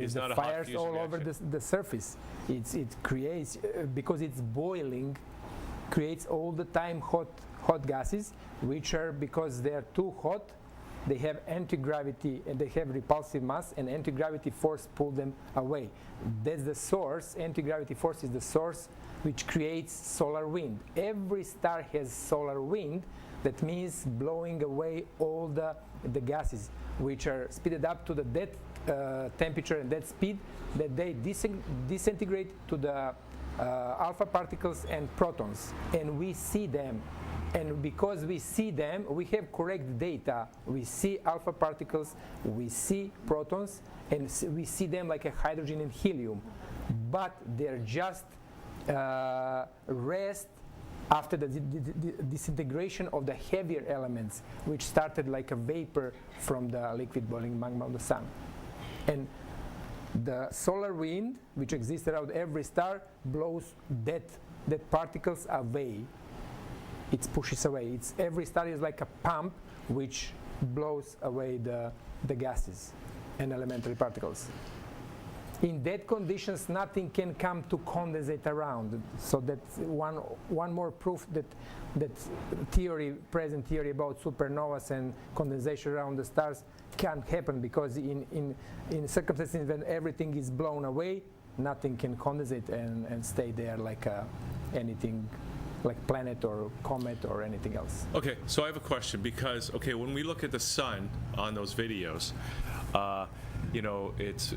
is is not the a hot fires fusion all over reaction. the surface. It creates because it's boiling, creates all the time hot gases, which are because they are too hot, they have anti-gravity and they have repulsive mass, and anti-gravity force pull them away. That's the source. Anti-gravity force is the source which creates solar wind. Every star has solar wind. That means blowing away all the gases, which are speeded up to the dead temperature and dead speed, that they disintegrate to the alpha particles and protons, and we see them. And because we see them, we have correct data. We see alpha particles, we see protons, and we see them like a hydrogen and helium. But they're just rest after the disintegration of the heavier elements, which started like a vapor from the liquid boiling magma of the sun. And the solar wind, which exists around every star, blows dead particles away. It pushes away. Every star is like a pump which blows away the gases and elementary particles. In dead conditions, nothing can come to condensate around. So that's one more proof that present theory about supernovas and condensation around the stars can't happen, because in circumstances when everything is blown away, nothing can condensate and stay there like anything, like planet or comet or anything else. Okay, so I have a question, because when we look at the sun on those videos, it's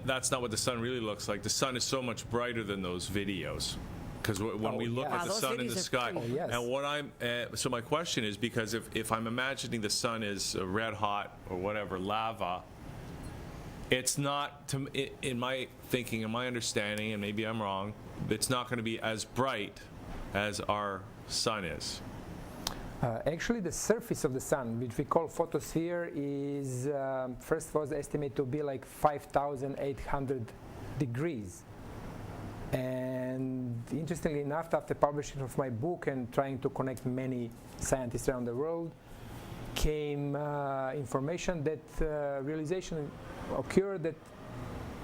that's not what the sun really looks like. The sun is so much brighter than those videos, because when we look at the sun in the sky, and what so my question is, because if I'm imagining the sun is red hot or whatever lava, it's not, in my thinking and my understanding, and maybe I'm wrong, it's not going to be as bright as our sun is. Actually, the surface of the sun, which we call photosphere, is first was estimated to be like 5,800 degrees. And interestingly enough, after publishing of my book and trying to connect many scientists around the world, came information that realization occurred that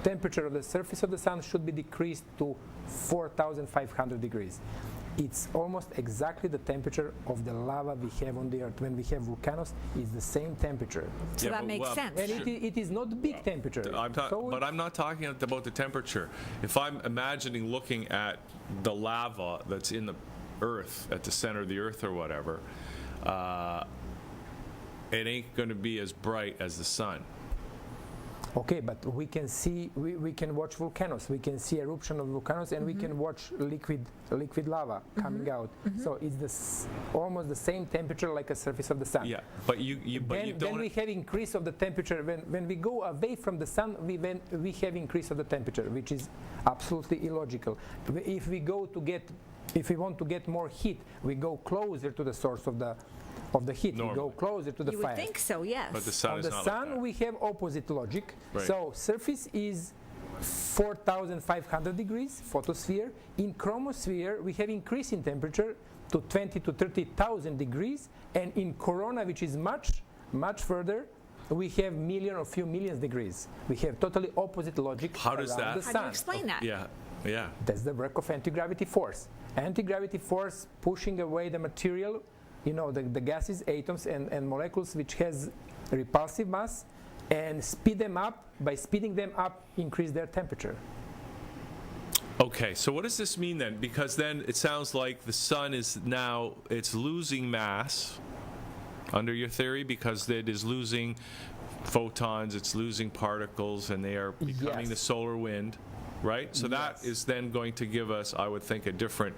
temperature of the surface of the sun should be decreased to 4,500 degrees. It's almost exactly the temperature of the lava we have on the Earth. When we have volcanoes, it's the same temperature. So that makes sense. And it is not big temperature. But I'm not talking about the temperature. If I'm imagining looking at the lava that's in the Earth, at the center of the Earth or whatever, it ain't going to be as bright as the sun. Okay, but we can see, we can watch volcanoes, we can see eruption of volcanoes, and we can watch liquid lava coming out. So it's almost the same temperature like a surface of the sun. Yeah, but you don't. Then we have increase of the temperature. When we go away from the sun, we have increase of the temperature, which is absolutely illogical. If we want to get more heat, we go closer to the source of the heat. Normally. We go closer to the fire. You would think so, yes. But the sun On is the not sun, like that. we have opposite logic. Right. So surface is 4,500 degrees, photosphere. In chromosphere, we have increase in temperature to 20 to 30,000 degrees. And in corona, which is much, much further, we have million or few millions degrees. We have totally opposite logic. How does around that? the How sun. do you explain that? Yeah. That's the work of anti-gravity force. Anti-gravity force pushing away the material, the gases, atoms, and molecules, which has repulsive mass, and speed them up. By speeding them up, increase their temperature. Okay, so what does this mean then? Because then it sounds like the sun is now, it's losing mass, under your theory, because it is losing photons, it's losing particles, and they are becoming the solar wind, right? So that is then going to give us, I would think, a different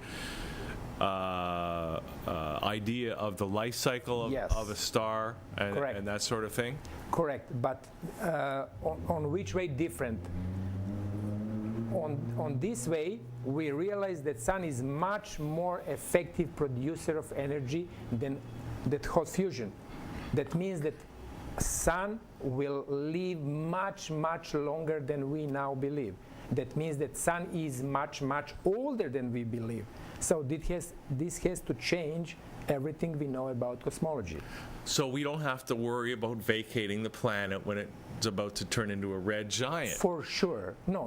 idea of the life cycle of a star and that sort of thing? Correct, but on which way different? On this way, we realize that sun is much more effective producer of energy than that hot fusion. That means that sun will live much, much longer than we now believe. That means that sun is much, much older than we believe. So this has to change everything we know about cosmology. So we don't have to worry about vacating the planet when it is about to turn into a red giant. For sure. No.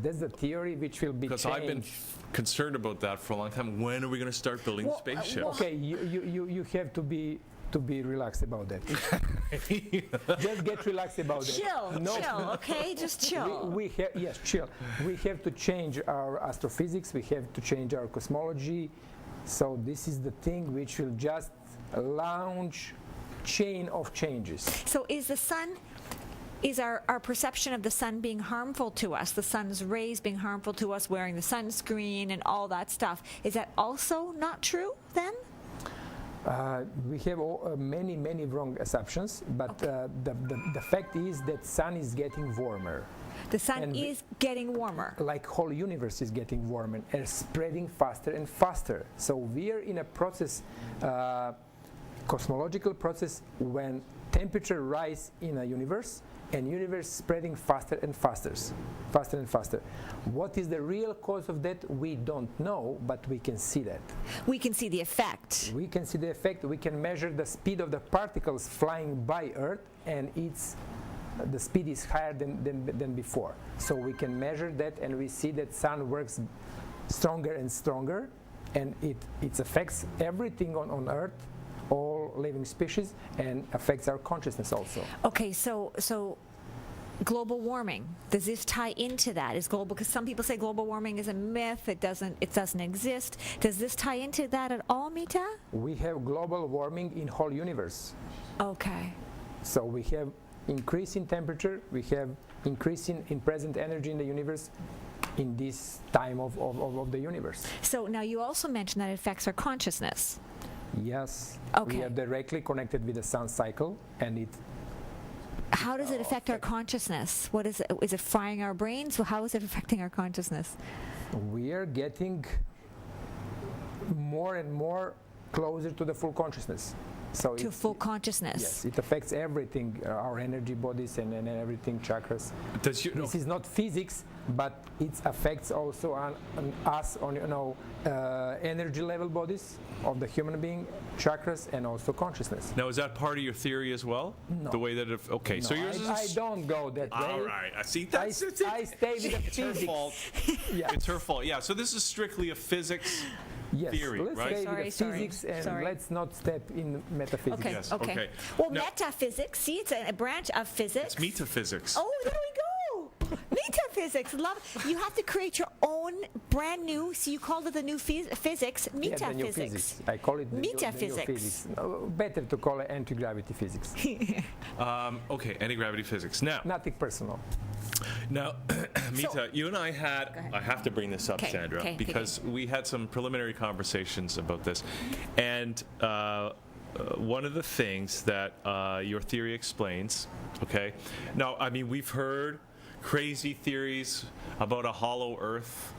That's the theory which will be changed. Because I've been concerned about that for a long time. When are we going to start building spaceships? Okay, you have to be relaxed about that. Just get relaxed about that. Chill, okay? Just chill. Yes, chill. We have to change our astrophysics. We have to change our cosmology. So this is the thing which will just launch chain of changes. So is the sun, is our perception of the sun being harmful to us, the sun's rays being harmful to us, wearing the sunscreen and all that stuff, is that also not true then? We have many wrong assumptions, but the fact is that sun is getting warmer. The sun is getting warmer. Like whole universe is getting warmer and spreading faster and faster. So we are in a process, cosmological process, when temperature rise in a universe and universe spreading faster and faster. What is the real cause of that? We don't know, but we can see that. We can see the effect. We can see the effect. We can measure the speed of the particles flying by Earth, and the speed is higher than before. So we can measure that, and we see that sun works stronger and stronger, and it affects everything on Earth, all living species, and affects our consciousness also. Okay, so global warming, does this tie into that? Is global, because some people say global warming is a myth, it doesn't exist. Does this tie into that at all, Mita? We have global warming in whole universe. Okay. So we have increase in temperature, we have increase in present energy in the universe in this time of the universe. So now you also mentioned that it affects our consciousness. Yes. Okay. We are directly connected with the sun cycle, and it. How does it affect our consciousness? What is it? Is it frying our brains? How is it affecting our consciousness? We are getting more and more closer to the full consciousness. So to full consciousness. Yes, it affects everything, our energy bodies and everything, chakras. This is not physics, but it affects also on us, on energy level bodies of the human being, chakras, and also consciousness. Now, is that part of your theory as well? No. The way that it, okay, No, so yours is. I don't go that way. All right, I see. That's I stay with the it's her physics. fault. Yeah. It's her fault. Yeah. So this is strictly a physics theory, let's right? stay with the physics and let's not step in metaphysics. Okay. Yes, Okay. okay. Well, Now- metaphysics. See, it's a branch of physics. It's metaphysics. Oh, there we go. Metaphysics. Love. You have to create your own brand new. So you called it the new physics. Yeah, the new Metaphysics. physics. I call it the new Metaphysics. physics. No, better to call it anti-gravity physics. Okay, anti-gravity physics. Nothing personal. Now, Mita, you and I had, ahead. I have to bring this up, Okay, Sandra, okay, because we had some preliminary conversations about this. And one of the things that your theory explains, okay, now, I mean, we've heard crazy theories about a hollow Earth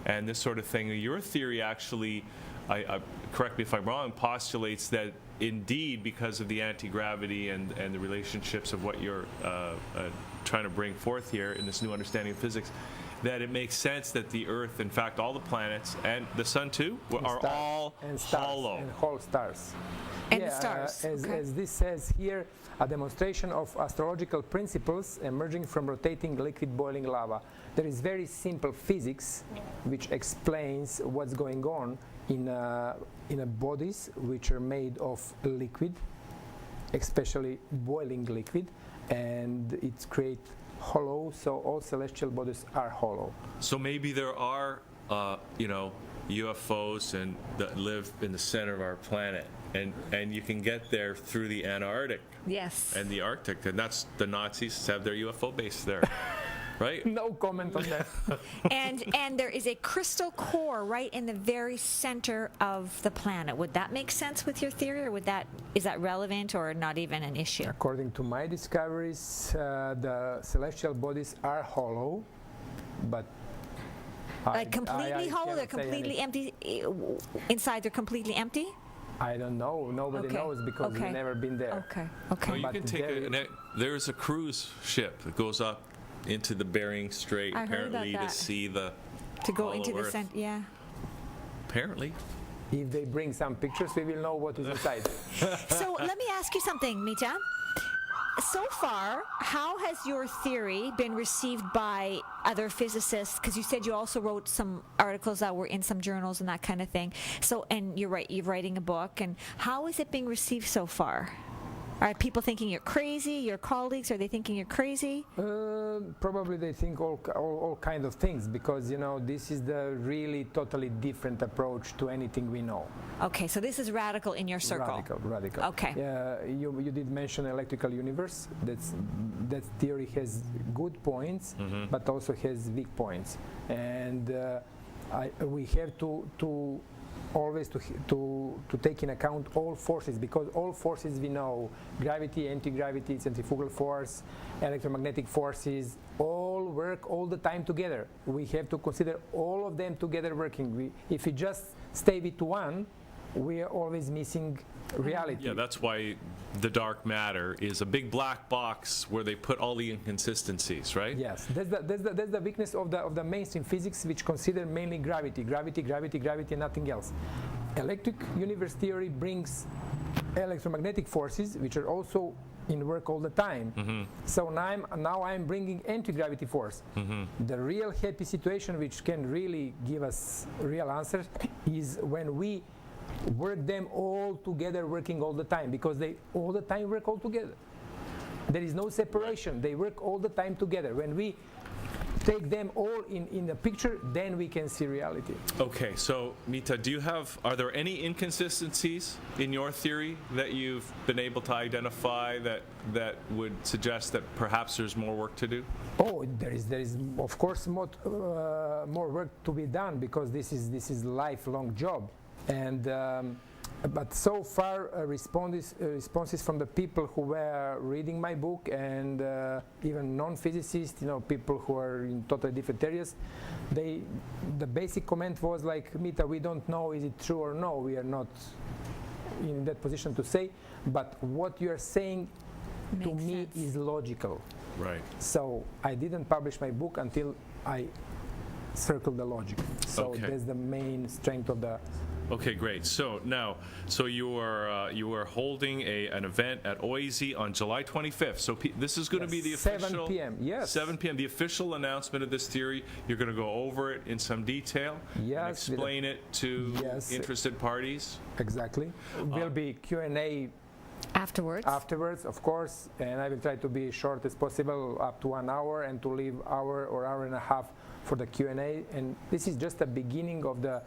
and this sort of thing. Your theory actually, correct me if I'm wrong, postulates that indeed, because of the anti-gravity and the relationships of what you're trying to bring forth here in this new understanding of physics, that it makes sense that the Earth, in fact, all the planets, and the Sun too, are all hollow. And whole stars. And the stars. As this says here, a demonstration of astrological principles emerging from rotating liquid boiling lava. There is very simple physics which explains what's going on in bodies which are made of liquid, especially boiling liquid, and it creates hollow, so all celestial bodies are hollow. So maybe there are, UFOs and that live in the center of our planet, and you can get there through the Antarctic Yes. and the Arctic, and that's the Nazis have their UFO base there, right? No comment on that. and there is a crystal core right in the very center of the planet. Would that make sense with your theory, or is that relevant or not even an issue? According to my discoveries, the celestial bodies are hollow, but Like completely hollow, they're cannot say completely anything. empty. Inside, they're completely empty. I don't know. Nobody Okay. knows because Okay. we've never been there. Okay. No, Okay. you But can take there's a cruise ship that goes up into the Bering Strait, I heard about apparently, to that. see the To go hollow into the Earth. center. Yeah. Apparently. If they bring some pictures, we will know what is inside. So let me ask you something, Mita. so far, how has your theory been received by other physicists? Because you said you also wrote some articles that were in some journals and that kind of thing. So, and you're writing a book. And how is it being received so far? Are people thinking you're crazy? Your colleagues, are they thinking you're crazy? Probably they think all kind of things, because this is the really totally different approach to anything we know. Okay, so this is radical in your circle. Radical. Okay. You did mention electrical universe. That theory has good points, but also has weak points, and we have to always to take in account all forces, because all forces we know, gravity, anti-gravity, centrifugal force, electromagnetic forces, all work all the time together. We have to consider all of them together working. If we just stay with one, we are always missing reality. Yeah, that's why the dark matter is a big black box where they put all the inconsistencies, right? Yes, that's the weakness of the mainstream physics, which consider mainly gravity, and nothing else. Electric universe theory brings electromagnetic forces, which are also in work all the time. So now I'm bringing anti-gravity force. The real happy situation, which can really give us real answers, is when we work them all together, working all the time, because they all the time work all together. There is no separation. They work all the time together. When we take them all in the picture, then we can see reality. Okay, so Mita, are there any inconsistencies in your theory that you've been able to identify that would suggest that perhaps there's more work to do? Oh, there is of course more work to be done, because this is lifelong job. And but so far responses from the people who were reading my book, and even non-physicists, people who are in totally different areas, the basic comment was like, Mita, we don't know is it true or no, we are not in that position to say, but what you are saying to me is logical. Right. So I didn't publish my book until I circled the logic. So that's the main strength of the. Okay, great. So now, you are holding an event at OIZ on July 25th. So this is going to be the official 7 p.m. Yes. 7 p.m. The official announcement of this theory. You're going to go over it in some detail. Yes. And explain it to interested parties. Exactly. Will be Q&A. Afterwards, of course, and I will try to be short as possible, up to 1 hour, and to leave hour or hour and a half for the Q&A. And this is just the beginning of the,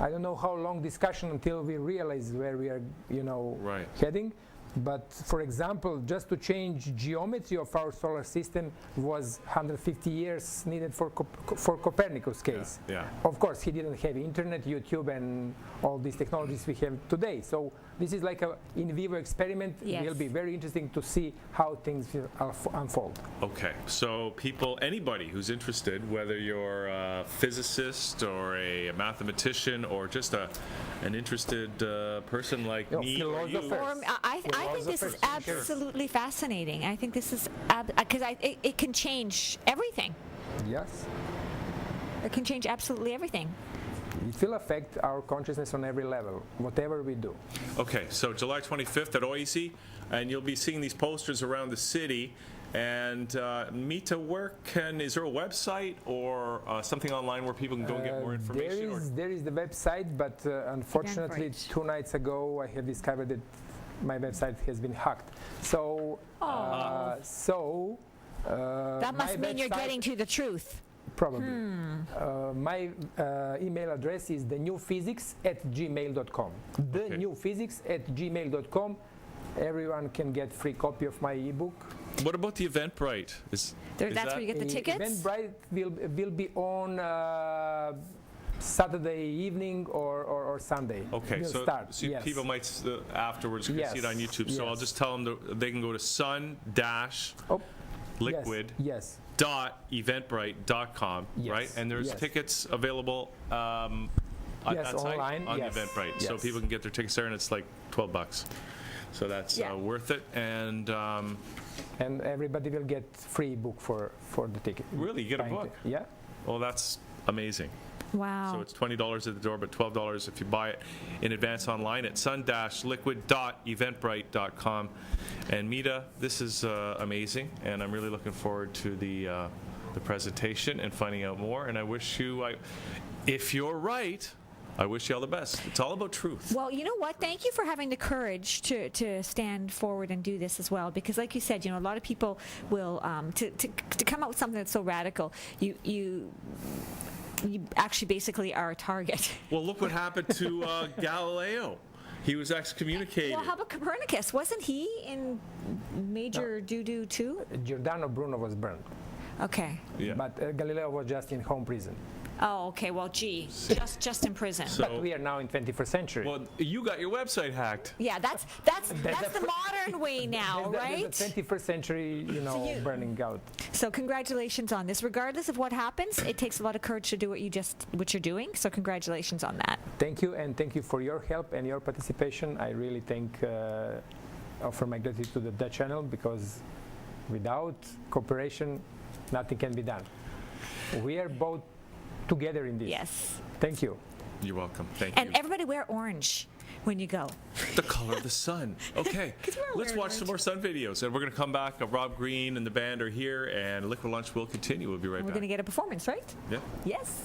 I don't know how long discussion until we realize where we are, heading. But for example, just to change geometry of our solar system was 150 years needed for Copernicus' case. Yeah. Of course, he didn't have internet, YouTube, and all these technologies we have today. So this is like a in vivo experiment. It will be very interesting to see how things will unfold. Okay, so anybody who's interested, whether you're a physicist or a mathematician or just an interested person like me or you. I think this is absolutely fascinating. I think this is because it can change everything. Yes. It can change absolutely everything. It will affect our consciousness on every level, whatever we do. Okay, so July 25th at OIZ, and you'll be seeing these posters around the city. And Mita, is there a website or something online where people can go and get more information? There is the website, but unfortunately 2 nights ago I have discovered that my website has been hacked. So, that must mean you're getting to the truth. Probably. My email address is thenewphysics@gmail.com. Thenewphysics@gmail.com. Everyone can get free copy of my ebook. What about the Eventbrite? That's where you get the tickets? Eventbrite will be on Saturday evening or Sunday. Okay, so people might afterwards can see it on YouTube. So I'll just tell them they can go to sun-liquid.eventbrite.com, right? And there's tickets available at that online, site on the Eventbrite. So people can get their tickets there, and it's like $12. So that's worth it. And everybody will get free book for the ticket. Really? You get a book? Yeah. Well, that's amazing. Wow. So it's $20 at the door, but $12 if you buy it in advance online at sun-liquid.eventbrite.com. And Mita, this is amazing, and I'm really looking forward to the presentation and finding out more. And I wish you, if you're right, I wish you all the best. It's all about truth. Well, you know what? Thank you for having the courage to stand forward and do this as well. Because, like you said, a lot of people will to come out with something that's so radical. You actually basically are a target. Well, look what happened to Galileo. He was excommunicated. Well, how about Copernicus? Wasn't he in major doo-doo too? Giordano Bruno was burned, Okay. Yeah. but Galileo was just in home prison. Oh, okay. Well, gee, just in prison. But we are now in 21st century. Well, you got your website hacked. Yeah, that's the modern way now, right? There's the 21st century, burning out. So congratulations on this. Regardless of what happens, it takes a lot of courage to do what you're doing. So congratulations on that. Thank you, and thank you for your help and your participation. I really offer my gratitude to the ThatChannel, because without cooperation, nothing can be done. We are both together in this. Yes. Thank you. You're welcome. Thank And you. everybody wear orange when you go. The color of the sun. Okay, 'Cause we're let's wearing watch some more sun videos. And we're going to come back. Rob Green and the band are here, and Liquid Lunch will continue. We'll be right We're back. going to get a performance, right? Yeah. Yes.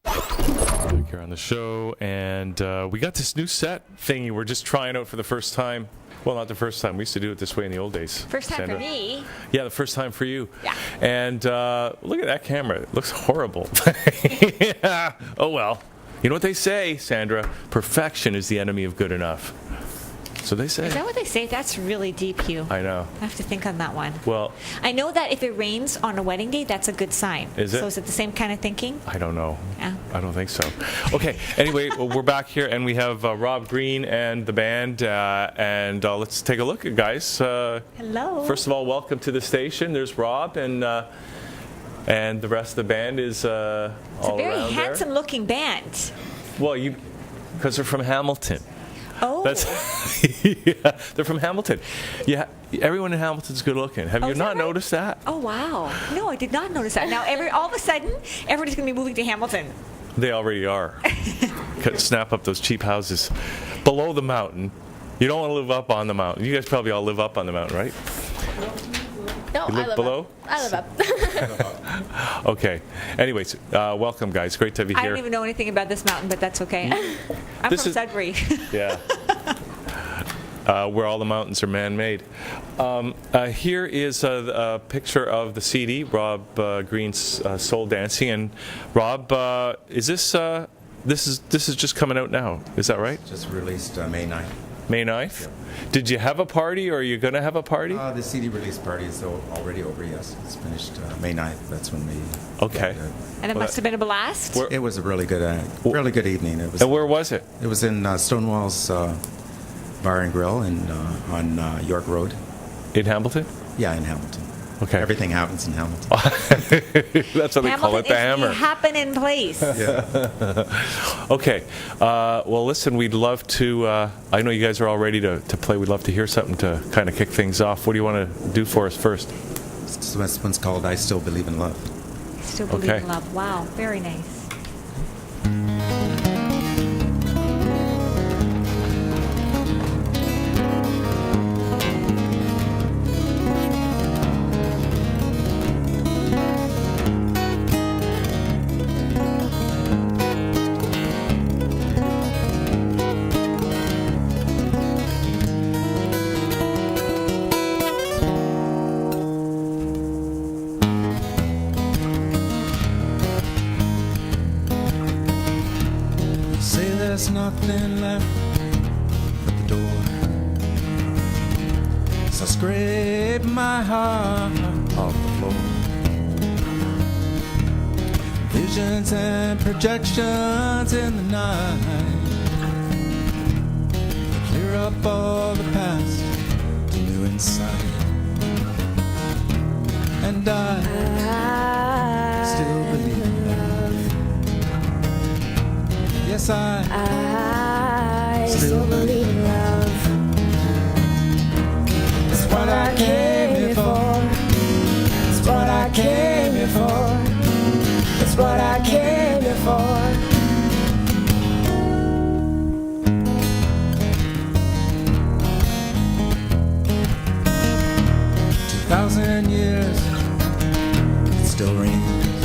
Back here on the show, and we got this new set thingy we're just trying out for the first time. Well, not the first time. We used to do it this way in the old days. First time Sandra. for me. Yeah, the first time for you. Yeah. And look at that camera. It looks horrible. Yeah. Oh, well. You know what they say, Sandra? Perfection is the enemy of good enough. So they say. Is that what they say? That's really deep, Hugh. I know. I have to think on that one. Well, I know that if it rains on a wedding day, that's a good sign. Is it? So is it the same kind of thinking? I don't know. Yeah. I don't think so. Okay. Anyway, well, we're back here, and we have Rob Green and the band, and let's take a look, guys. Hello. First of all, welcome to the station. There's Rob, and the rest of the band is all around It's a very there. handsome-looking band. Well, because they're from Hamilton. Oh. That's yeah, they're from Hamilton. Yeah, everyone in Hamilton's good looking. Have you is that not right? noticed that? Oh, wow. No, I did not notice that. Now, all of a sudden, everybody's going to be moving to Hamilton. They already are. Snap up those cheap houses below the mountain, You don't want to live up on the mountain. You guys probably all live up on the mountain, right? No, You I live live below? up. I live up. Okay. Anyways, welcome, guys. Great to have you I here. don't even know anything about this mountain, but that's okay. I'm This from is- Sudbury. Yeah. Where all the mountains are man-made. Here is a picture of the CD, Rob Green's Soul Dancing. And Rob, is this this is just coming out now? Is that right? Just released May 9th. May 9th? Did you have a party, or are you going to have a party? The CD release party is already over, yes. It's finished May 9th. That's when we... Okay. And it must have been a blast. Where- It was a really good evening. It was, And where was it? it was in Stonewall's Bar and Grill on York Road. In Hamilton? Yeah, in Hamilton. Okay. Everything happens in Hamilton. That's what they call it, the Hamilton hammer. is the happening place. Okay. Well, listen, we'd love to. I know you guys are all ready to play. We'd love to hear something to kind of kick things off. What do you want to do for us first? This one's called I Still Believe in Love. Still believe Okay. in love. Wow, very nice. Say there's nothing left but the door. So I scrape my heart off the floor. Visions and projections in the night clear up all the past to new insight. And I still believe in love. Yes, I still believe in love. It's what I came here for. It's what I came here for. It's what I came here for. 2,000 years, it still rains.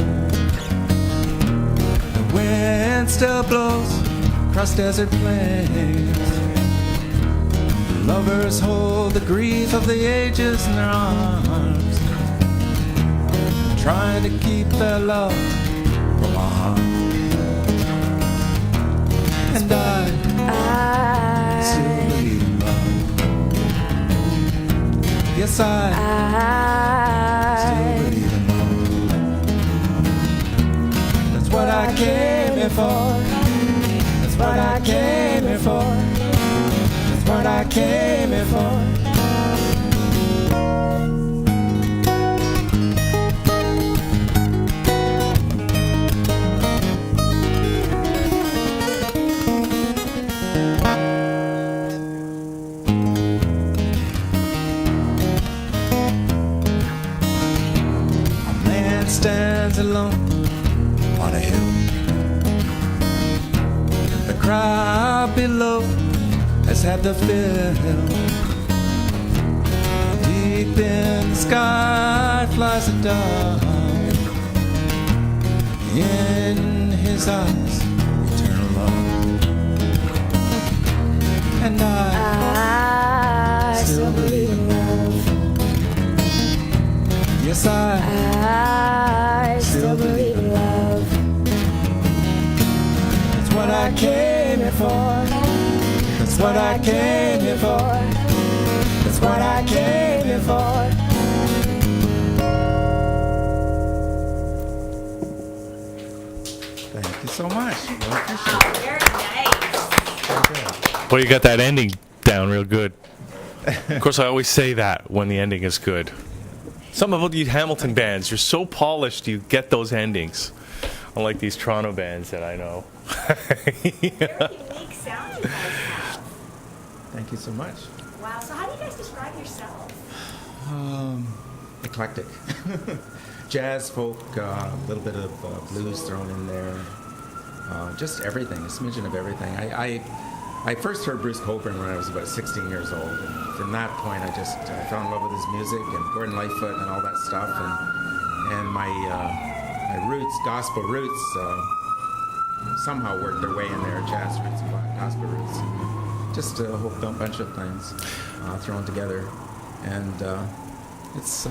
The wind still blows across desert plains. Lovers hold the grief of the ages in their arms, trying to keep their love from our heart. And I still believe in love. Yes, I still believe in love. That's what I came here for. That's what I came here for. That's what I came here for. Man stands alone on a hill. The crowd below has had the fill. Deep in the sky flies a dove. In his eyes, eternal love. And I still believe in love. Yes, I still believe in love. That's what I came here for. That's what I came here for. That's what I came here for. Thank you so much. Very nice. Well, you got that ending down real good. Of course, I always say that when the ending is good. Some of you Hamilton bands, you're so polished, you get those endings. Unlike these Toronto bands that I know. Very unique sound you guys have. Thank you so much. Wow. So how do you guys describe yourself? Eclectic. Jazz, folk, a little bit of blues thrown in there. Just everything, a smidgen of everything. I I first heard Bruce Cockburn when I was about 16 years old. And from that point, I fell in love with his music and Gordon Lightfoot and all that stuff. And my roots, gospel roots, somehow worked their way in there. Jazz roots and gospel roots. Just a whole bunch of things thrown together. And it's...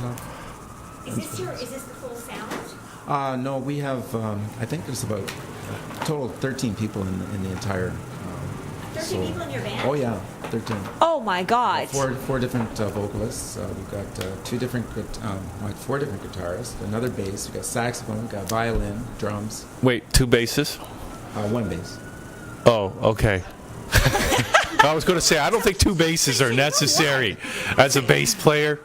Is this the full sound? No, we have, I think there's about a total of 13 people in the entire... 13 people in your band? Oh, yeah, 13. Oh my God. Four different vocalists. We've got four different guitarists, another bass, we've got saxophone, we've got violin, drums. Wait, 2 basses? One bass. Oh, okay. I was going to say, I don't think 2 basses are necessary as a bass player.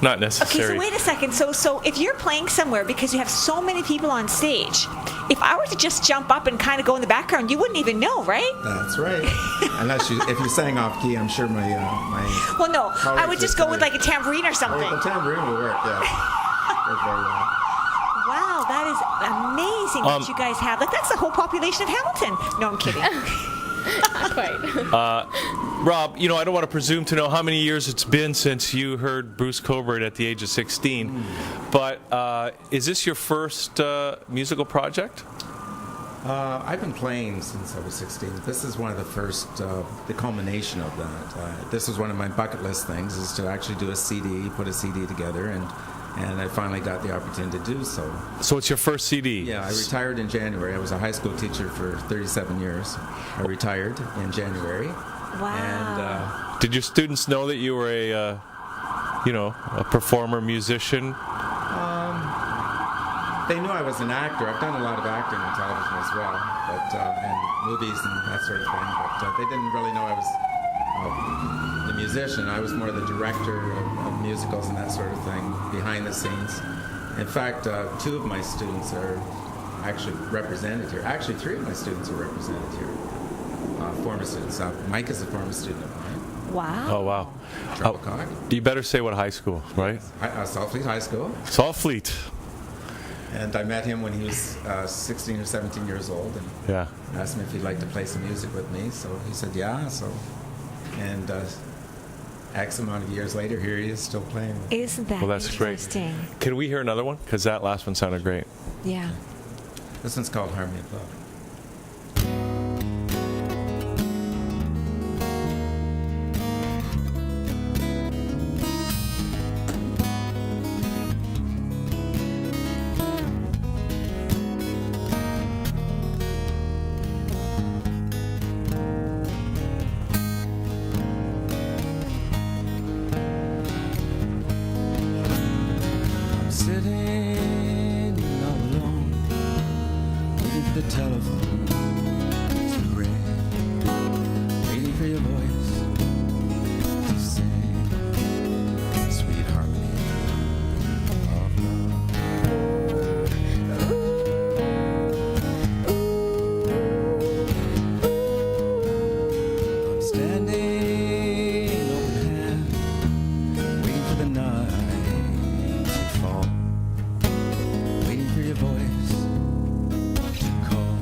Not necessary. Okay, so wait a second. So if you're playing somewhere because you have so many people on stage, if I were to just jump up and kind of go in the background, you wouldn't even know, right? That's right. Unless if you sang off key, I'm sure my Well, no, I would just go with like a tambourine or something. Oh, the tambourine would work, yeah. Work very well. Wow, that is amazing what you guys have. Like, that's the whole population of Hamilton. No, I'm kidding. Not quite. Rob, I don't want to presume to know how many years it's been since you heard Bruce Cockburn at the age of 16, but is this your first musical project? I've been playing since I was 16. This is one of the first, the culmination of that. This was one of my bucket list things, is to actually do a CD, put a CD together, and I finally got the opportunity to do so. So it's your first CD? Yeah, I retired in January. I was a high school teacher for 37 years. I retired in January. Wow. And did your students know that you were a performer, musician? They knew I was an actor. I've done a lot of acting on television as well, and movies and that sort of thing. But they didn't really know I was the musician. I was more the director of musicals and that sort of thing, behind the scenes. In fact, 2 of my students are actually represented here. Actually, 3 of my students are represented here. Former students. Mike is a former student of mine. Wow. Oh, wow. Charles Cock. You better say what high school, right? Saltfleet High School. Saltfleet. And I met him when he was 16 or 17 years old, and asked him if he'd like to play some music with me. So he said, yeah. And X amount of years later, here he is still playing. Isn't that that's interesting? Great. Can we hear another one? Because that last one sounded great. Yeah. This one's called Harmony of Love. Sitting all alone, waiting for the telephone to ring, waiting for your voice to sing, sweet harmony of love. I'm standing open hand, waiting for the night to fall, waiting for your voice to call.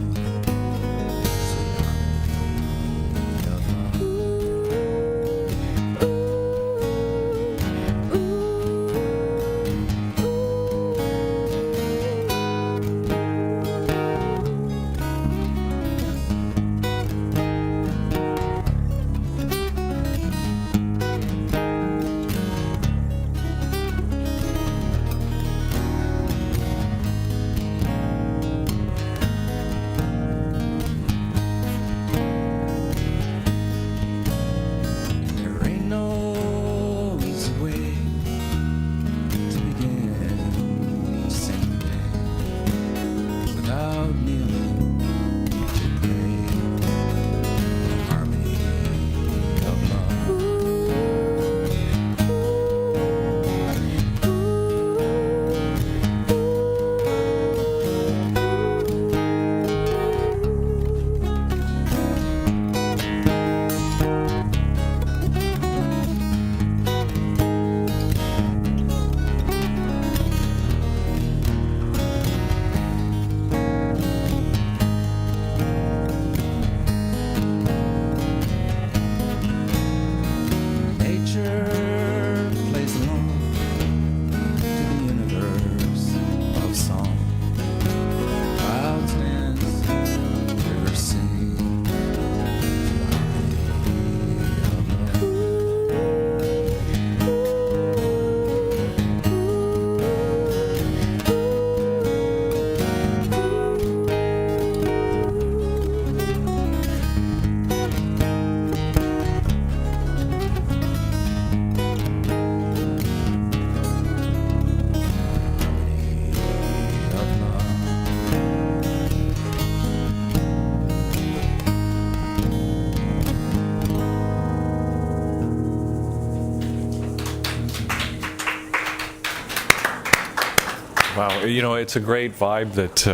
Wow, it's a great vibe that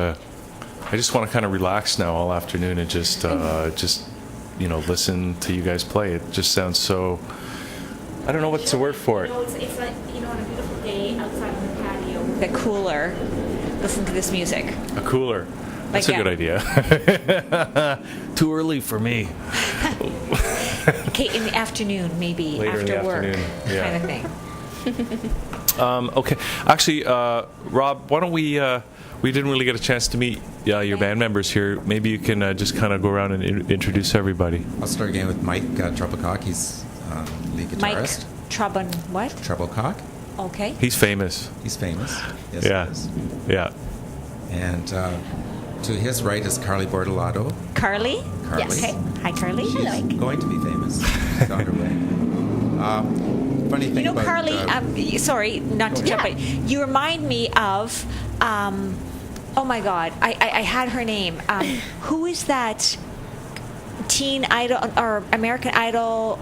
I just want to kind of relax now all afternoon and just listen to you guys play. It just sounds so. I don't know what's the word for it. It's like on a beautiful day outside on the patio with a cooler, listen to this music. A cooler. That's a good idea. Too early for me. Okay, in the afternoon, maybe Later after in the work, afternoon, yeah. kind of thing. Okay. Actually, Rob, why don't we didn't really get a chance to meet your band members here. Maybe you can just kind of go around and introduce everybody. I'll start again with Mike Treblecock. He's lead guitarist. Mike Trubin, what? Treblecock. Okay. He's famous. He's famous. Yes, Yeah. he is. Yeah. And to his right is Carly Bortolato. Carly? Carly. Yes. Okay. Hi, Carly. She's Hello. going to be famous. She's on her way. Funny thing about Carly, sorry, not to jump, but you remind me of, oh my God, I had her name. Who is that teen idol or American Idol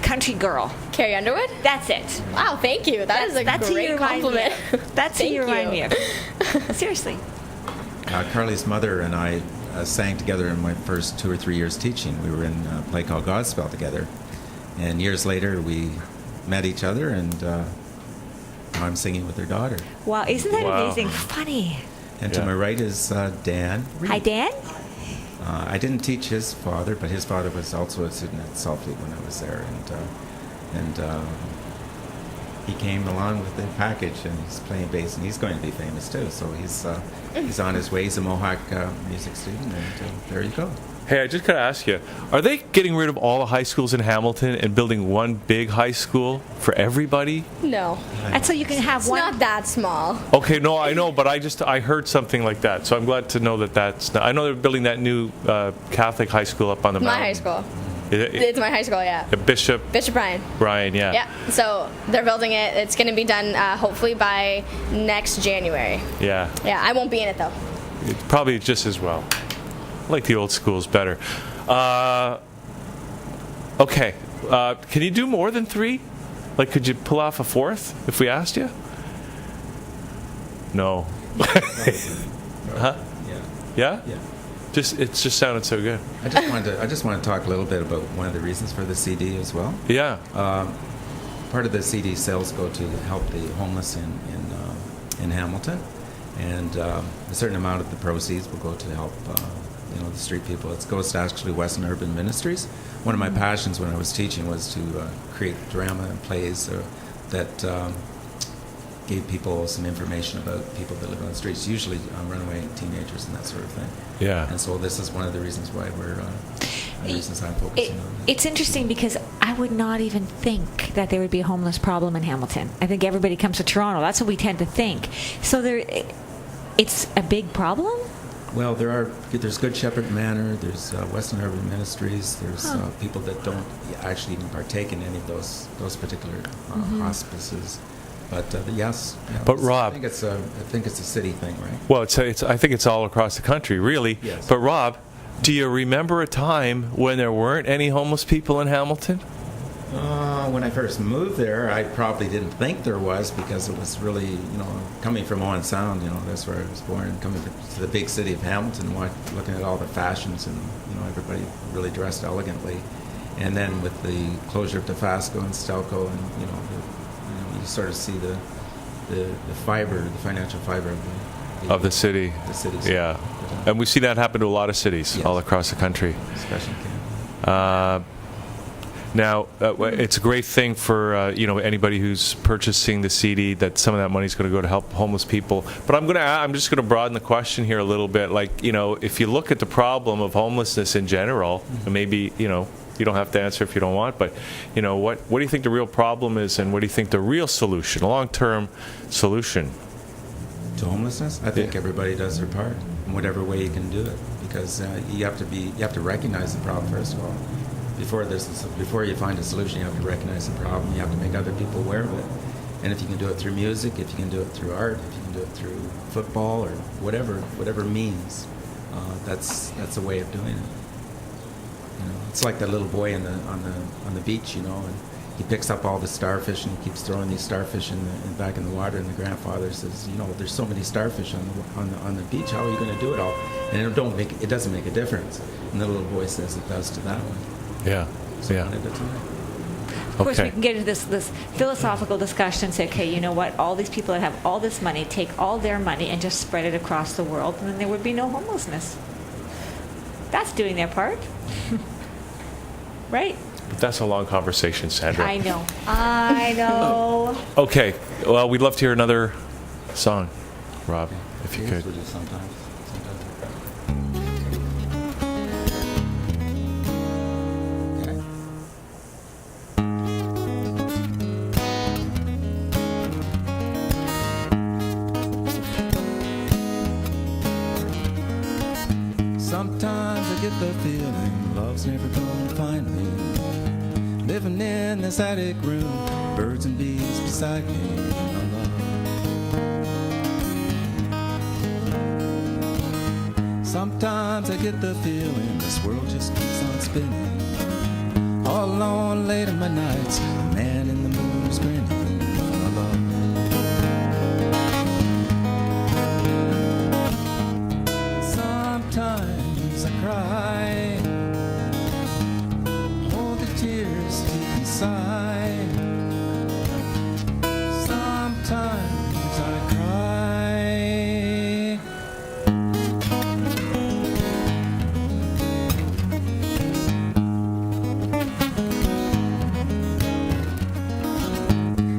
country girl? Carrie Underwood? That's it. Wow, thank you. That's a who great you remind me compliment. of. That's who Thank you remind me you. of. Seriously. Carly's mother and I sang together in my first 2 or 3 years teaching. We were in a play called Godspell together. And years later, we met each other, and now I'm singing with her daughter. Wow, isn't that Wow. amazing? Funny. And Yeah. to my right is Dan Reed. Hi, Dan. I didn't teach his father, but his father was also a student at Saltfleet when I was there, and he came along with the package, and he's playing bass, and he's going to be famous too. So he's on his way. He's a Mohawk music student, and there you go. Hey, I just gotta ask you: are they getting rid of all the high schools in Hamilton and building one big high school for everybody? No, And so you can have it's one. not that small. Okay, no, I know, but I heard something like that, so I'm glad to know that that's. I know they're building that new Catholic high school up on the My mountain. high school. It- It's my high school, yeah. Bishop Bishop Bryan. Brian, yeah. Yeah. So they're building it. It's going to be done hopefully by next January. Yeah. Yeah, I won't be in it though. It's probably just as well. I like the old schools better. Okay. Can you do more than 3? Like, could you pull off a 4th if we asked you? No. Huh? Yeah. Yeah? Yeah. It just sounded so good. I just want to talk a little bit about one of the reasons for the CD as well. Yeah. Part of the CD sales go to help the homeless in Hamilton, and a certain amount of the proceeds will go to help the street people. It goes to actually Western Urban Ministries. One of my passions when I was teaching was to create drama and plays that gave people some information about people that live on the streets, usually runaway teenagers and that sort of thing. Yeah. And so this is one of the reasons why the reasons I'm focusing on that. It's interesting because I would not even think that there would be a homeless problem in Hamilton. I think everybody comes to Toronto. That's what we tend to think. So it's a big problem? Well, there's Good Shepherd Manor, there's Western Urban Ministries, there's people that don't actually even partake in any of those particular hospices. But yes. Yeah, But Rob, I think it's a city thing, right? well, I think it's all across the country, really. Yes. But Rob, do you remember a time when there weren't any homeless people in Hamilton? When I first moved there, I probably didn't think there was, because it was really, coming from Owen Sound, that's where I was born, and coming to the big city of Hamilton, looking at all the fashions and, everybody really dressed elegantly. And then with the closure of Dofasco and Stelco, and, you sort of see the fiber, the financial fiber Of the city. The cities. Yeah. And we see that happen to a lot of cities Yes. all across the country. Especially in Canada. Now, it's a great thing for anybody who's purchasing the CD that some of that money is going to go to help homeless people. But I'm just going to broaden the question here a little bit. Like, if you look at the problem of homelessness in general, and maybe you don't have to answer if you don't want, but what do you think the real problem is, and what do you think the real solution, long-term solution? To homelessness, I think everybody does their part in whatever way you can do it, because you have to recognize the problem first of all. Before you find a solution, you have to recognize the problem. You have to make other people aware of it. And if you can do it through music, if you can do it through art, if you can do it through football or whatever means, that's a way of doing it. It's like that little boy on the beach, and he picks up all the starfish and he keeps throwing these starfish back in the water. And the grandfather says, there's so many starfish on the beach. How are you going to do it all? And it doesn't make a difference. And the little boy says it does to that one. Yeah. So Yeah. one at a time. Of course, we can get into this philosophical discussion and say, okay, you know what? All these people that have all this money take all their money and just spread it across the world, and then there would be no homelessness. That's doing their part. Right? But that's a long conversation, Sandra. I know. Okay. Well, we'd love to hear another song, Rob, if you could. We'll do sometimes. Okay. Sometimes I get the feeling love's never gonna find me. Living in this attic room, birds and bees beside me, my love. Sometimes I get the feeling this world just keeps on spinning. All alone late in my nights, the man in the moon is grinning, my love. Sometimes I cry, hold the tears deep inside. Sometimes I cry.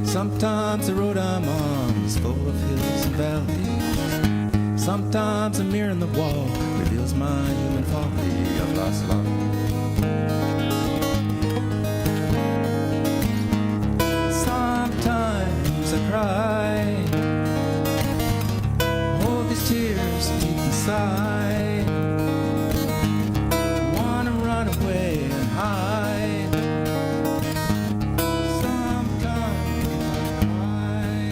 Sometimes the road I'm on is full of hills and valleys. Sometimes a mirror in the wall reveals my human folly. I've lost love. Sometimes I cry, hold these tears deep inside. Wanna run away and hide. Sometimes I cry.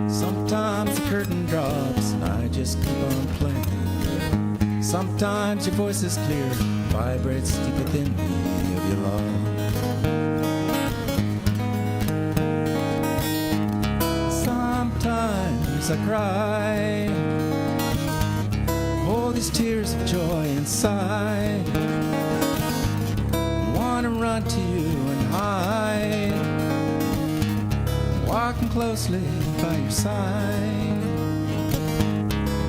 Sometimes the curtain drops and I just keep on playing. Sometimes your voice is clear, vibrates deep within me of your love. Sometimes I cry, hold these tears of joy inside. Wanna run to you and hide, walking closely by your side.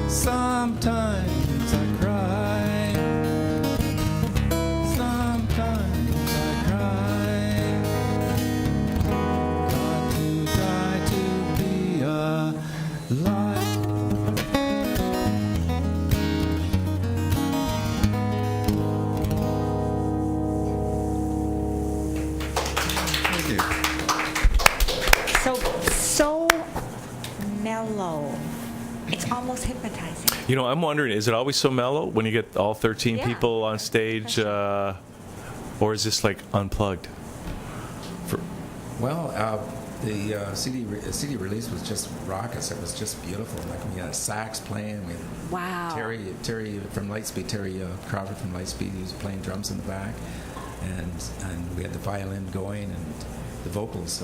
Sometimes I cry. Sometimes I cry. Got to try to be alive. Thank you. So mellow. It's almost hypnotizing. I'm wondering, is it always so mellow when you get all 13 Yeah. people on stage, or is this like unplugged? Well, the CD release was just raucous. It was just beautiful. Like we had sax playing. We had Wow. Terry from Lightspeed, Terry Crawford from Lightspeed, he was playing drums in the back, and we had the violin going and the vocals.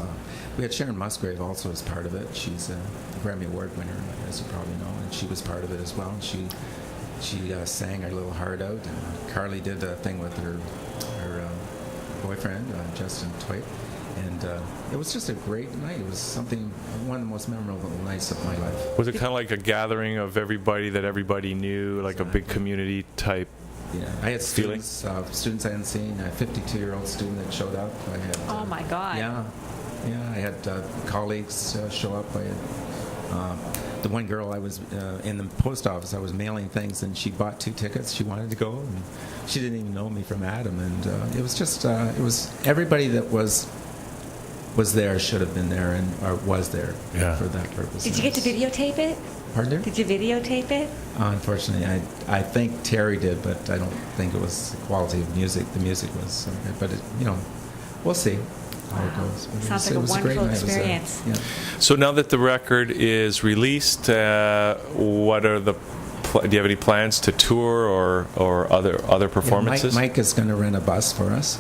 We had Sharon Musgrave also as part of it. She's a Grammy Award winner, as you probably know, and she was part of it as well. And she sang her little heart out. And Carly did a thing with her boyfriend, Justin Twait. And it was just a great night. It was one of the most memorable nights of my life. Was it kind of like a gathering of everybody that everybody knew, like a big community type? Yeah, I had feeling? students I hadn't seen. A 52-year-old student that showed up. I had. Oh my God. Yeah, I had colleagues show up. I had the one girl I was in the post office. I was mailing things, and she bought 2 tickets. She wanted to go, and she didn't even know me from Adam. And it was just it was everybody that was was there should have been there and or was there Yeah. for that purpose. Did you get to videotape it? Pardon? Dear? Did you videotape it? Unfortunately, I think Terry did, but I don't think it was the quality of music. The music was so good, but we'll see how it goes. But Sounds like it a was great wonderful night. It was, experience. yeah. So now that the record is released, what are the? Do you have any plans to tour or other performances? Mike is going to rent a bus for us.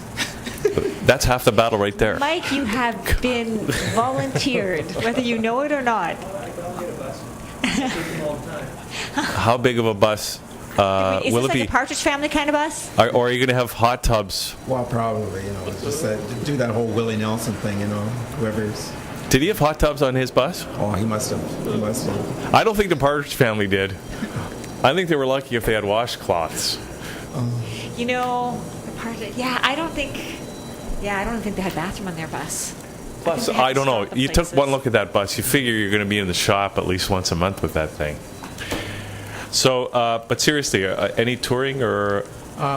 That's half the battle right there. Mike, you have been volunteered, whether you know it or not. How big of a bus Is will this it like be? a Partridge Family kind of bus? Or are you going to have hot tubs? Well, probably, just do that whole Willie Nelson thing, whoever's. Did he have hot tubs on his bus? Oh, he must have. I don't think the Partridge Family did. I think they were lucky if they had washcloths. I don't think they had bathroom on their bus. Plus, they had I don't know. stop at You took places. one look at that bus. You figure you're going to be in the shop at least once a month with that thing. So, but seriously, any touring or?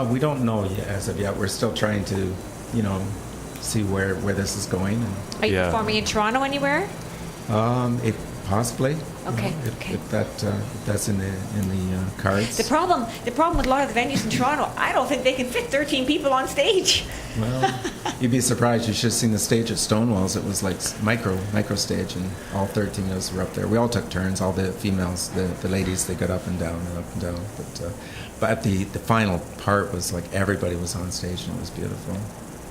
We don't know yet, as of yet. We're still trying to, see where this is going. Are you Yeah. performing in Toronto anywhere? It possibly. Okay, If, okay. if that's in the cards. The problem with a lot of the venues in Toronto, I don't think they can fit 13 people on stage. Well, you'd be surprised. You should have seen the stage at Stonewall's. It was like micro stage, and all 13 of us were up there. We all took turns. All the females, the ladies, they got up and down and up and down. But the final part was like everybody was on stage, and it was beautiful.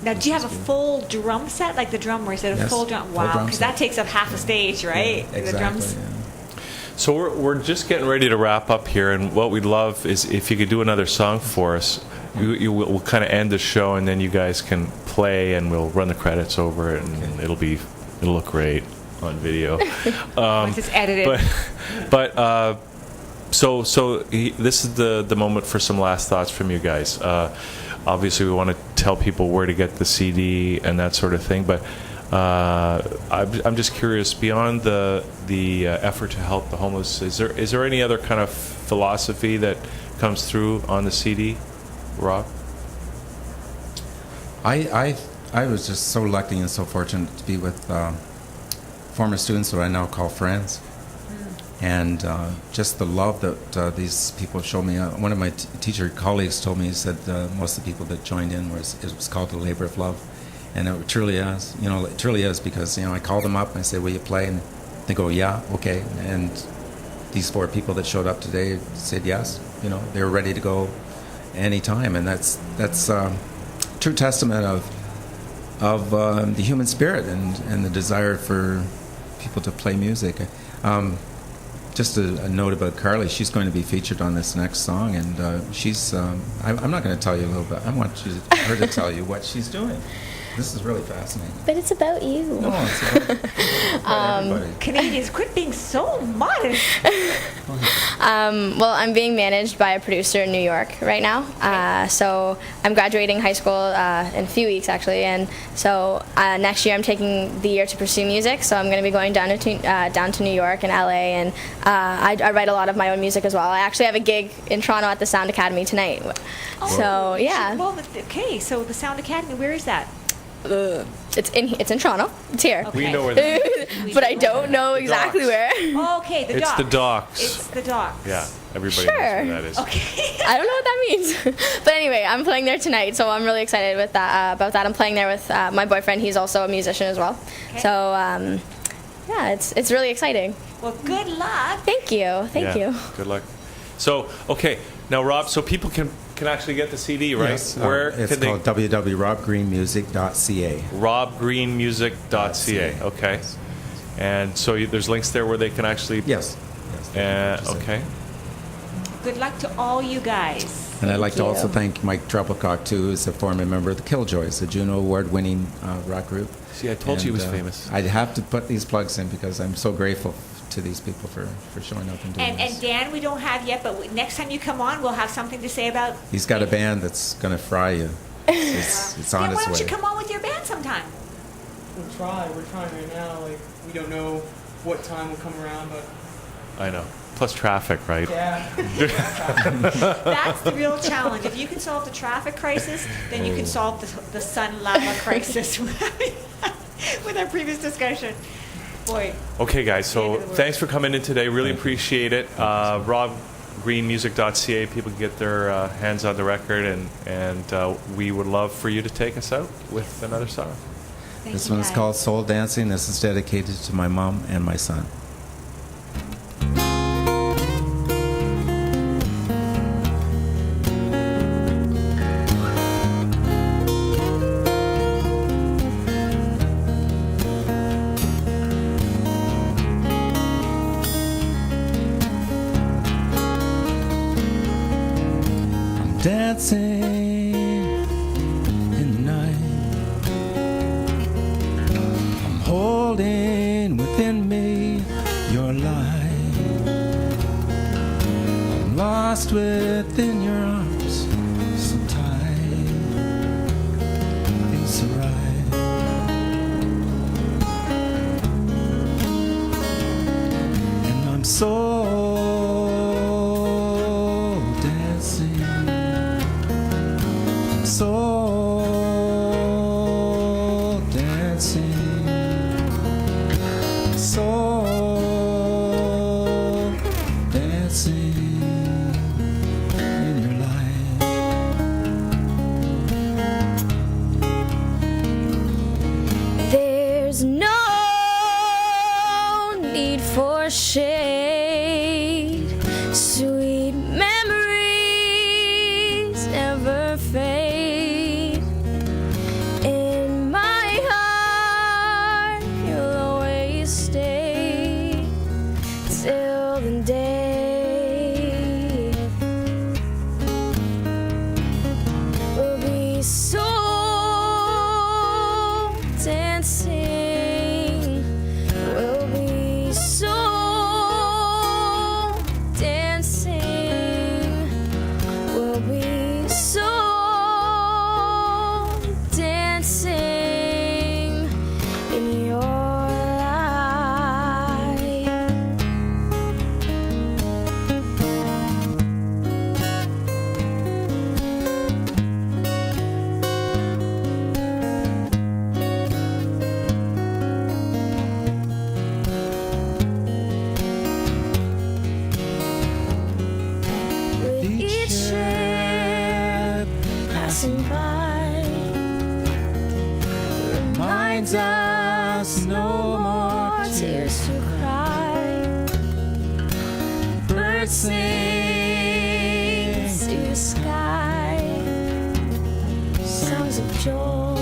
Now, do you have a full drum set, like the drummer? Is it a Yes, full drum? full Wow, drum because set. that takes up half a stage, right? Yeah, exactly. The drums. Yeah. So we're just getting ready to wrap up here, and what we'd love is if you could do another song for us. We'll kind of end the show, and then you guys can play, and we'll run the credits over it, and it'll look great on video. Once it's edited. So this is the moment for some last thoughts from you guys. Obviously, we want to tell people where to get the CD and that sort of thing, but I'm just curious, beyond the effort to help the homeless, is there any other kind of philosophy that comes through on the CD, Rob? I was just so lucky and so fortunate to be with former students that I now call friends. And just the love that these people show me. One of my teacher colleagues told me, he said most of the people that joined in it was called the labor of love. And it truly is. It truly is, because, I called them up and I said, will you play? And they go, yeah, okay. And these 4 people that showed up today said yes. They were ready to go anytime. And that's true testament of the human spirit and the desire for people to play music. Just a note about Carly. She's going to be featured on this next song, and she's. I'm not going to tell you a little bit. I want her to tell you what she's doing. This is really fascinating. But it's about you. No, it's about everybody. Canadians, quit being so modest. Well, I'm being managed by a producer in New York right now. So I'm graduating high school in a few weeks, actually, and so next year I'm taking the year to pursue music. So I'm going to be going down to New York and LA, and I write a lot of my own music as well. I actually have a gig in Toronto at the Sound Academy tonight. So yeah. Well, okay. So the Sound Academy, where is that? It's in Toronto. It's here. We know where that is. But I don't know exactly docks. where. Oh, okay, the It's docks. the docks. It's the docks. Yeah, everybody Sure. knows where that is. Okay. I don't know what that means. But anyway, I'm playing there tonight, so I'm really excited with that. About that, I'm playing there with my boyfriend. He's also a musician as well. Okay. So yeah, it's really exciting. Well, good luck. Thank you. Thank you. Good luck. So, okay, now Rob, so people can actually get the CD, right? Yes, Where it's can they? called www.robgreenmusic.ca. robgreenmusic.ca. Okay. And so there's links there where they can actually. Yes. Okay. Good luck to all you guys. And I'd like to you. also thank Mike Trebilcock, too, who's a former member of the Killjoys, a Juno Award-winning rock group. See, I told you he was famous. I'd have to put these plugs in because I'm so grateful to these people for showing up and doing this. And Dan, we don't have yet, but next time you come on, we'll have something to say about. He's got a band that's going to fry you. It's on Dan, why its don't way. you come on with your band sometime? We're trying right now. Like, we don't know what time will come around, but I know. Plus traffic, right? yeah. That's the real challenge. If you can solve the traffic crisis, then you can solve the sun lava crisis. with our previous discussion. Boy. Okay, guys, so thanks for coming in today. Really appreciate it. RobGreenMusic.ca, people can get their hands on the record, and we would love for you to take us out with another song. This one is called Soul Dancing. This is dedicated to my mom and my son. Dancing in the night, I'm holding within me your light. I'm lost within your arms, so tight, it's alright. And I'm so soul dancing, soul dancing in your life. There's no need for shade. Sweet memories never fade. In my heart, you'll always stay till the day will be soul dancing. Will be soul dancing. Will be soul dancing in your life. With each trip passing by reminds us no more tears to cry. Birds sing to the sky, songs of joy.